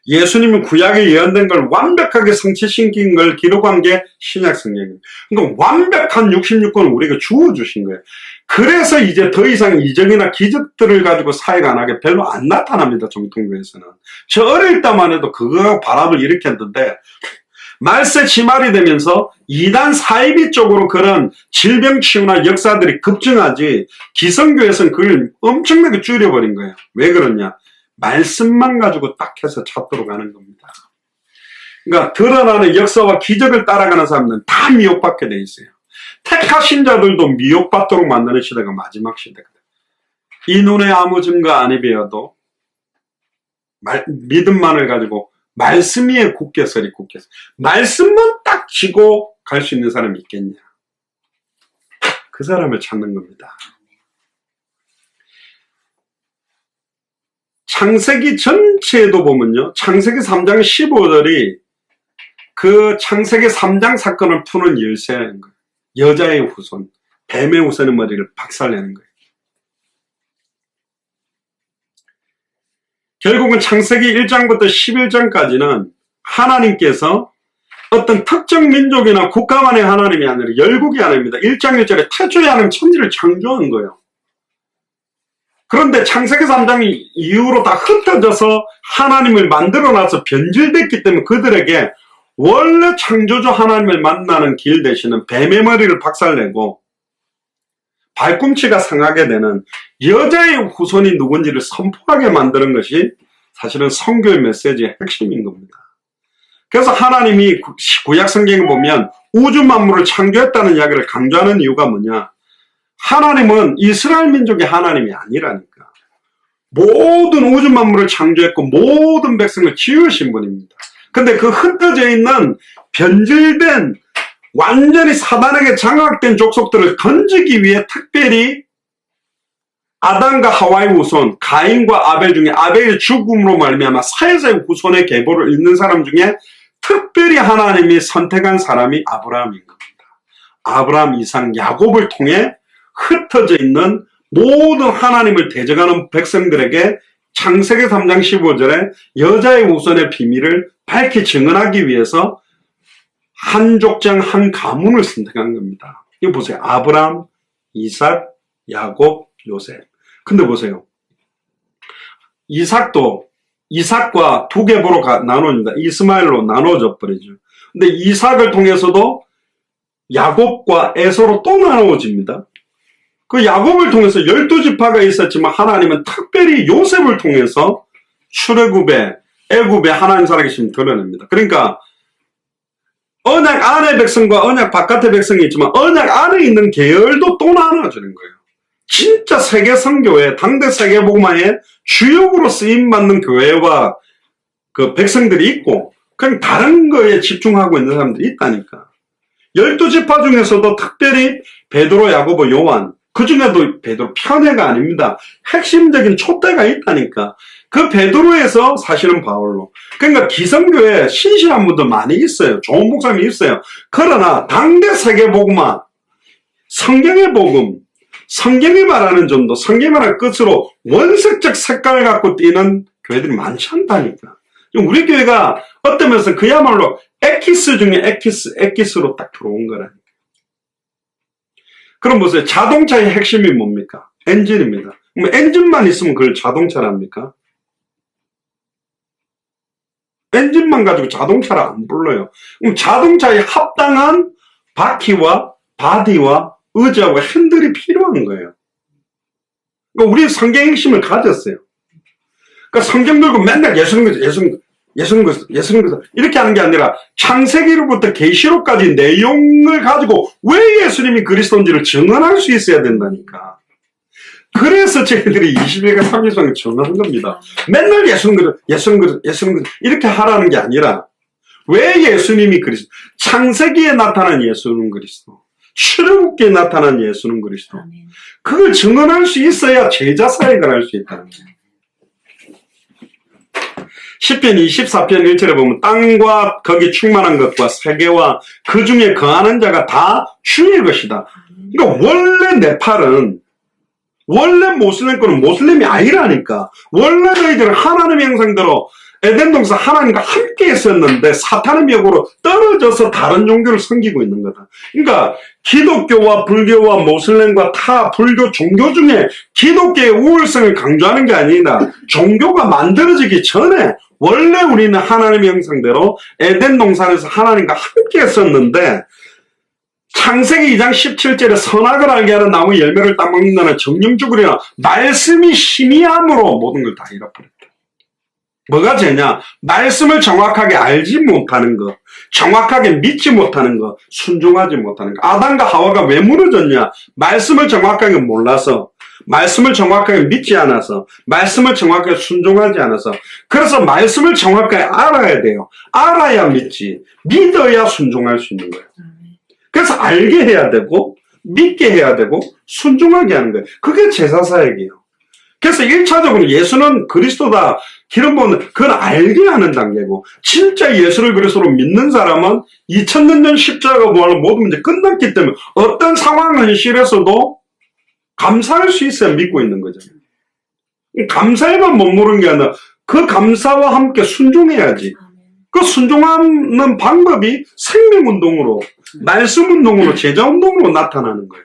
예수님은 구약에 예언된 걸 완벽하게 성취시킨 걸 기록한 게 신약 성경입니다. 그러니까 완벽한 66권을 우리에게 주어주신 거예요. 그래서 이제 더 이상 이적이나 기적들을 가지고 사역 안 하게 별로 안 나타납니다. 정통교에서는. 저 어릴 때만 해도 그거 바람을 일으켰는데 말세 지말이 되면서 이단 사이비 쪽으로 그런 질병 치유나 역사들이 급증하지 기성교에서는 그걸 엄청나게 줄여버린 거예요. 왜 그러냐? 말씀만 가지고 딱 해서 찾도록 하는 겁니다. 그러니까 드러나는 역사와 기적을 따라가는 사람들은 다 미혹받게 돼 있어요. 택하신 자들도 미혹받도록 만드는 시대가 마지막 시대거든요. 이 눈에 아무 증거 아니 배어도 믿음만을 가지고 말씀 위에 굳게 서리 굳게 서리. 말씀만 딱 쥐고 갈 수 있는 사람이 있겠냐? 그 사람을 찾는 겁니다. 창세기 전체에도 보면요. 창세기 3장 15절이 그 창세기 3장 사건을 푸는 열쇠인 거예요. 여자의 후손, 뱀의 후손의 머리를 박살내는 거예요. 결국은 창세기 1장부터 11장까지는 하나님께서 어떤 특정 민족이나 국가만의 하나님이 아니라 열국이 하나님입니다. 1장 1절에 태초에 하나님 천지를 창조한 거예요. 그런데 창세기 3장 이후로 다 흩어져서 하나님을 만들어놔서 변질됐기 때문에 그들에게 원래 창조주 하나님을 만나는 길 대신은 뱀의 머리를 박살내고 발꿈치가 상하게 되는 여자의 후손이 누군지를 선포하게 만드는 것이 사실은 성교의 메시지의 핵심인 겁니다. 그래서 하나님이 구약 성경에 보면 우주 만물을 창조했다는 이야기를 강조하는 이유가 뭐냐? 하나님은 이스라엘 민족의 하나님이 아니라니까. 모든 우주 만물을 창조했고 모든 백성을 지으신 분입니다. 근데 그 흩어져 있는 변질된 완전히 사단에게 장악된 족속들을 건지기 위해 특별히 아담과 하와의 후손, 가인과 아벨 중에 아벨의 죽음으로 말미암아 셋의 후손의 계보를 잇는 사람 중에 특별히 하나님이 선택한 사람이 아브라함인 겁니다. 아브라함, 이삭, 야곱을 통해 흩어져 있는 모든 하나님을 대적하는 백성들에게 창세기 3장 15절에 여자의 후손의 비밀을 밝히 증언하기 위해서 한 족장 한 가문을 선택한 겁니다. 이거 보세요. 아브라함, 이삭, 야곱, 요셉. 근데 보세요. 이삭과 두 계보로 나눠집니다. 이스마엘로 나눠져 버리죠. 근데 이삭을 통해서도 야곱과 에서로 또 나누어집니다. 그 야곱을 통해서 12지파가 있었지만 하나님은 특별히 요셉을 통해서 출애굽에 애굽에 하나님 살아계심을 드러냅니다. 그러니까 언약 안의 백성과 언약 바깥의 백성이 있지만 언약 안에 있는 계열도 또 나눠주는 거예요. 진짜 세계 선교회, 당대 세계복음화의 주역으로 쓰임받는 교회와 그 백성들이 있고 그냥 다른 거에 집중하고 있는 사람들이 있다니까. 12지파 중에서도 특별히 베드로, 야고보, 요한, 그 중에도 베드로 편애가 아닙니다. 핵심적인 촛대가 있다니까. 그 베드로에서 사실은 바울로. 그러니까 기성교회 신실한 분들 많이 있어요. 좋은 목사님이 있어요. 그러나 당대 세계복음화, 성경의 복음, 성경이 말하는 점도 성경이 말하는 끝으로 원색적 색깔을 갖고 띄는 교회들이 많지 않다니까. 우리 교회가 어떤 면에서 그야말로 엑기스 중에 엑기스로 딱 들어온 거라니까. 그럼 보세요. 자동차의 핵심이 뭡니까? 엔진입니다. 그럼 엔진만 있으면 그걸 자동차랍니까? 엔진만 가지고 자동차를 안 불러요. 그럼 자동차에 합당한 바퀴와 바디와 의자와 핸들이 필요한 거예요. 그러니까 우리 성경의 핵심을 가졌어요. 그러니까 성경 들고 맨날 예수님 그리스도 이렇게 하는 게 아니라 창세기로부터 계시록까지 내용을 가지고 왜 예수님이 그리스도인지를 증언할 수 있어야 된다니까. 그래서 저희들이 21개 3일성을 증언한 겁니다. 맨날 예수님 그리스도 이렇게 하라는 게 아니라 왜 예수님이 그리스도, 창세기에 나타난 예수는 그리스도, 출애굽기에 나타난 예수는 그리스도, 그걸 증언할 수 있어야 제자 사역을 할 수 있다는 거예요. 시편 24편 1절에 보면 땅과 거기 충만한 것과 세계와 그 중에 거하는 자가 다 주의 것이다. 그러니까 원래 네팔은 원래 모슬렘 거는 모슬렘이 아니라니까. 원래 너희들은 하나님의 형상대로 에덴 동산 하나님과 함께 있었는데 사탄의 미혹으로 떨어져서 다른 종교를 섬기고 있는 거다. 그러니까 기독교와 불교와 모슬렘과 타 불교 종교 중에 기독교의 우월성을 강조하는 게 아니라 종교가 만들어지기 전에 원래 우리는 하나님의 형상대로 에덴 동산에서 하나님과 함께 했었는데 창세기 2장 17절에 선악을 알게 하는 나무 열매를 따먹는다는 정령주구리나 말씀이 희미함으로 모든 걸 다 잃어버렸다. 뭐가 죄냐? 말씀을 정확하게 알지 못하는 것, 정확하게 믿지 못하는 것, 순종하지 못하는 것. 아담과 하와가 왜 무너졌냐? 말씀을 정확하게 몰라서, 말씀을 정확하게 믿지 않아서, 말씀을 정확하게 순종하지 않아서. 그래서 말씀을 정확하게 알아야 돼요. 알아야 믿지. 믿어야 순종할 수 있는 거예요. 그래서 알게 해야 되고 믿게 해야 되고 순종하게 하는 거예요. 그게 제사사역이에요. 그래서 1차적으로 예수는 그리스도다 기름 부은 그건 알게 하는 단계고, 진짜 예수를 그리스도로 믿는 사람은 2000년 전 십자가가 뭐하는 모든 문제 끝났기 때문에 어떤 상황 현실에서도 감사할 수 있어야 믿고 있는 거잖아요. 감사에만 머무르는 게 아니라 그 감사와 함께 순종해야지. 그 순종하는 방법이 생명운동으로, 말씀운동으로, 제자운동으로 나타나는 거예요.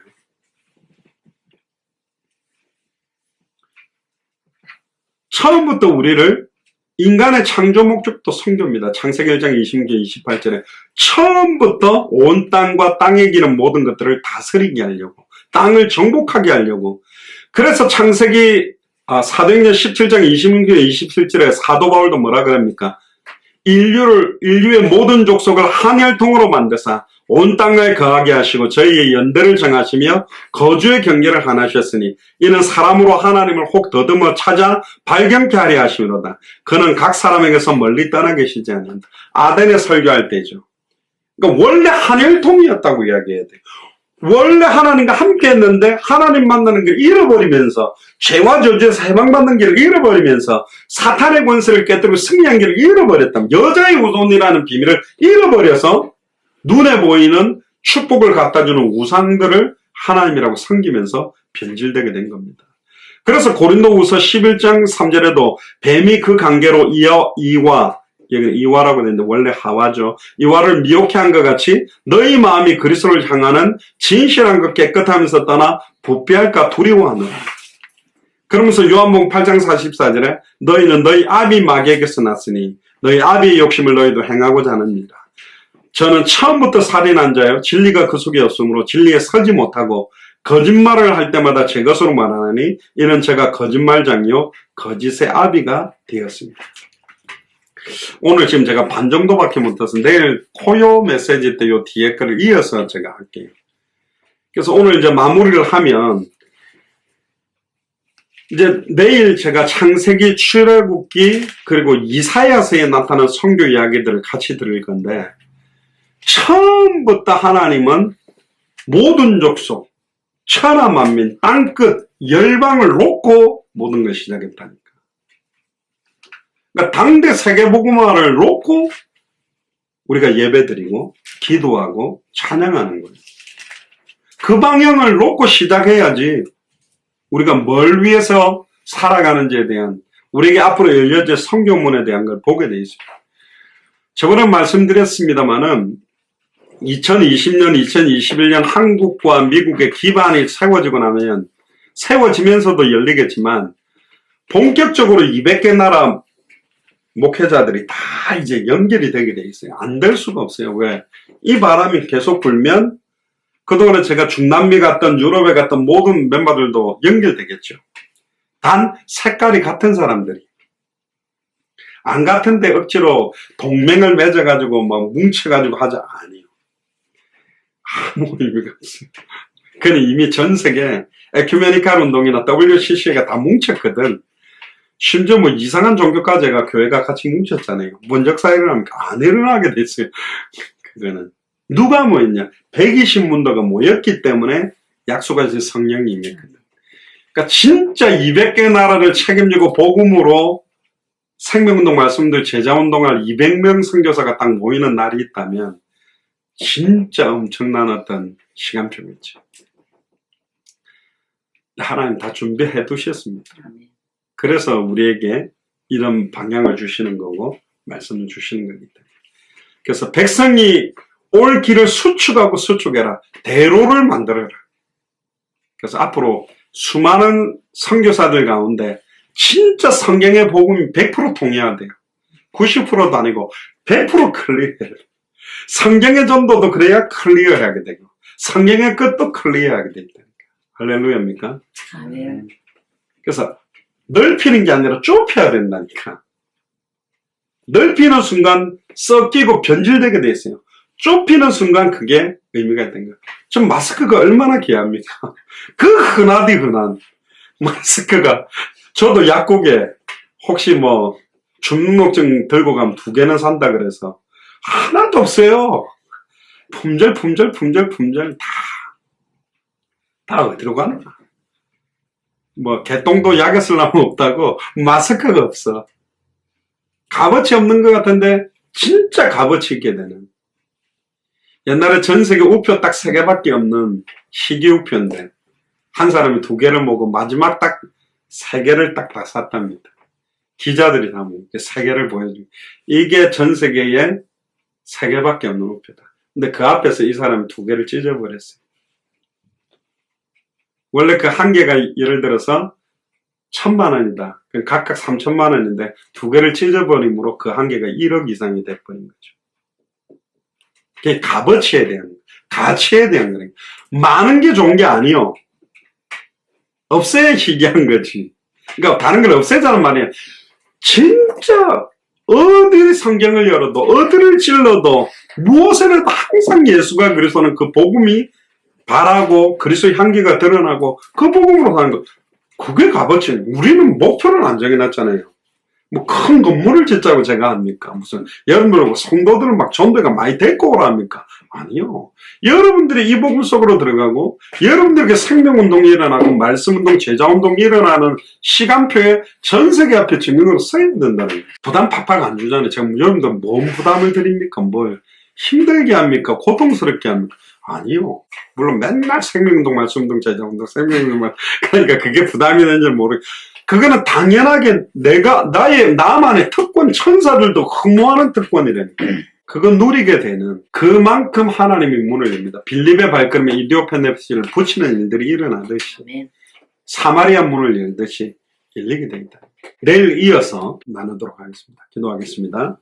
처음부터 우리를 인간의 창조 목적도 성교입니다. 창세기 1장 26절 28절에 처음부터 온 땅과 땅에 기는 모든 것들을 다스리게 하려고, 땅을 정복하게 하려고. 그래서 창세기 사도행전 17장 26절 27절에 사도 바울도 뭐라 그럽니까? 인류의 모든 족속을 한 혈통으로 만드사 온 땅을 거하게 하시고 저희의 연대를 정하시며 거주의 경계를 하나셨으니 이는 사람으로 하나님을 혹 더듬어 찾아 발견케 하려 하시미로다. 그는 각 사람에게서 멀리 떠나 계시지 않는다. 아덴에 설교할 때죠. 그러니까 원래 한 혈통이었다고 이야기해야 돼요. 원래 하나님과 함께 했는데 하나님 만나는 걸 잃어버리면서 죄와 저주에서 해방받는 길을 잃어버리면서 사탄의 권세를 깨뜨리고 승리한 길을 잃어버렸다면, 여자의 우돈이라는 비밀을 잃어버려서 눈에 보이는 축복을 갖다주는 우상들을 하나님이라고 섬기면서 변질되게 된 겁니다. 그래서 고린도후서 11장 3절에도 뱀이 그 관계로 여기 이와라고 되는데 원래 하와죠. 이와를 미혹해 한 것 같이 너희 마음이 그리스도를 향하는 진실한 것 깨끗하면서 떠나 부패할까 두려워하노라. 그러면서 요한복음 8장 44절에 너희는 너희 아비 마귀에게서 났으니 너희 아비의 욕심을 너희도 행하고자 하느니라. 저는 처음부터 살인한 자요 진리가 그 속에 없으므로 진리에 서지 못하고 거짓말을 할 때마다 제 것으로 말하나니 이는 제가 거짓말장이요 거짓의 아비가 되었습니다. 오늘 지금 제가 반 정도밖에 못해서 내일 코요 메시지 때 요 뒤에 거를 이어서 제가 할게요. 그래서 오늘 이제 마무리를 하면 이제 내일 제가 창세기, 출애굽기 그리고 이사야서에 나타난 성교 이야기들을 같이 들을 건데, 처음부터 하나님은 모든 족속, 천하 만민, 땅끝, 열방을 놓고 모든 걸 시작했다니까. 그러니까 당대 세계복음화를 놓고 우리가 예배드리고 기도하고 찬양하는 거예요. 그 방향을 놓고 시작해야지 우리가 뭘 위해서 살아가는지에 대한 우리에게 앞으로 열려질 성경문에 대한 걸 보게 돼 있습니다. 저번에 말씀드렸습니다마는 2020년, 2021년 한국과 미국의 기반이 세워지고 나면 세워지면서도 열리겠지만 본격적으로 200개 나라 목회자들이 다 이제 연결이 되게 돼 있어요. 안 될 수가 없어요. 왜? 이 바람이 계속 불면 그동안에 제가 중남미 갔던 유럽에 갔던 모든 멤버들도 연결되겠죠. 단 색깔이 같은 사람들이 안 같은데 억지로 동맹을 맺어가지고 막 뭉쳐가지고 하자. 아니요. 아무 의미가 없어요. 그는 이미 전 세계 에큐메니칼 운동이나 WCC가 다 뭉쳤거든. 심지어 뭐 이상한 종교까지가 교회가 같이 뭉쳤잖아요. 뭔적 사회를 하면 안 일어나게 됐어요. 그거는 누가 모였냐? 120문도가 모였기 때문에 약속하신 성령이 임했거든. 그러니까 진짜 200개 나라를 책임지고 복음으로 생명운동 말씀들 제자운동할 200명 선교사가 딱 모이는 날이 있다면 진짜 엄청난 어떤 시간표겠죠. 하나님 다 준비해 두셨습니다. 그래서 우리에게 이런 방향을 주시는 거고 말씀을 주시는 거기 때문에. 그래서 백성이 올 길을 수축하고 수축해라. 대로를 만들어라. 그래서 앞으로 수많은 선교사들 가운데 진짜 성경의 복음이 100% 통해야 돼요. 90%도 아니고 100% 클리어해요. 성경의 전도도 그래야 클리어하게 되고 성경의 끝도 클리어하게 된다니까. 할렐루야입니까? 아멘. 그래서 넓히는 게 아니라 좁혀야 된다니까. 넓히는 순간 썩기고 변질되게 돼 있어요. 좁히는 순간 그게 의미가 있는 거예요. 좀 마스크가 얼마나 귀합니까? 그 흔하디 흔한 마스크가 저도 약국에 혹시 뭐 주민등록증 들고 가면 2개는 산다 그래서 하나도 없어요. 품절 다 어디로 가나? 뭐 개똥도 약에 쓰려면 없다고 마스크가 없어. 값어치 없는 것 같은데 진짜 값어치 있게 되는. 옛날에 전 세계 우표 딱 3개밖에 없는 희귀 우표인데 한 사람이 2개를 먹고 마지막 딱 3개를 딱 다 샀답니다. 기자들이 다 먹고 3개를 보여줍니다. 이게 전 세계에 3개밖에 없는 우표다. 근데 그 앞에서 이 사람이 2개를 찢어버렸어요. 원래 그 한 개가 예를 들어서 1,000만 원이다. 각각 3,000만 원인데 2개를 찢어버림으로 그 한 개가 1억 이상이 돼버린 거죠. 그게 값어치에 대한, 가치에 대한 거예요. 많은 게 좋은 게 아니요. 없애야 희귀한 거지. 그러니까 다른 걸 없애자는 말이에요. 진짜 어디 성경을 열어도 어디를 찔러도 무엇에라도 항상 예수가 그리스도는 그 복음이 바라고 그리스도의 향기가 드러나고 그 복음으로 사는 거. 그게 값어치. 우리는 목표를 안 정해놨잖아요. 뭐 큰 건물을 짓자고 제가 합니까? 무슨 여러분들 성도들은 막 전도가 많이 데리고 오라 합니까? 아니요. 여러분들이 이 복음 속으로 들어가고 여러분들에게 생명운동이 일어나고 말씀운동, 제자운동이 일어나는 시간표에 전 세계 앞에 증인으로 써야 된다는 거예요. 부담 팍팍 안 주잖아요. 제가 여러분들 뭔 부담을 드립니까? 뭘 힘들게 합니까? 고통스럽게 합니까? 아니요. 물론 맨날 생명운동, 말씀운동, 제자운동, 생명운동, 그러니까 그게 부담이 되는지 모르겠어요. 그거는 당연하게 나만의 특권, 천사들도 흠모하는 특권이라니까. 그거 누리게 되는 그만큼 하나님이 문을 엽니다. 빌립의 발걸음에 이디오페네스를 붙이는 일들이 일어나듯이 사마리아 문을 열듯이 열리게 됩니다. 내일 이어서 나누도록 하겠습니다. 기도하겠습니다.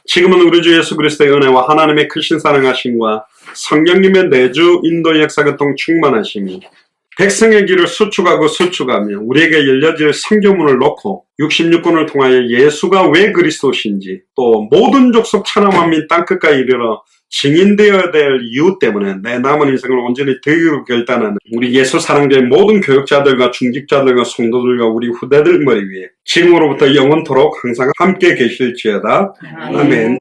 지금은 우리 주 예수 그리스도의 은혜와 하나님의 크신 사랑하심과 성령님의 내주 인도 역사교통 충만하심이 백성의 길을 수축하고 수축하며 우리에게 열려질 성경문을 놓고 66권을 통하여 예수가 왜 그리스도신지 또 모든 족속 천하 만민 땅끝까지 이르러 증인되어야 될 이유 때문에 내 남은 인생을 온전히 드리기로 결단하는 우리 예수 사랑자의 모든 교육자들과 중직자들과 성도들과 우리 후대들 머리 위에 지금으로부터 영원토록 항상 함께 계실지어다. 아멘.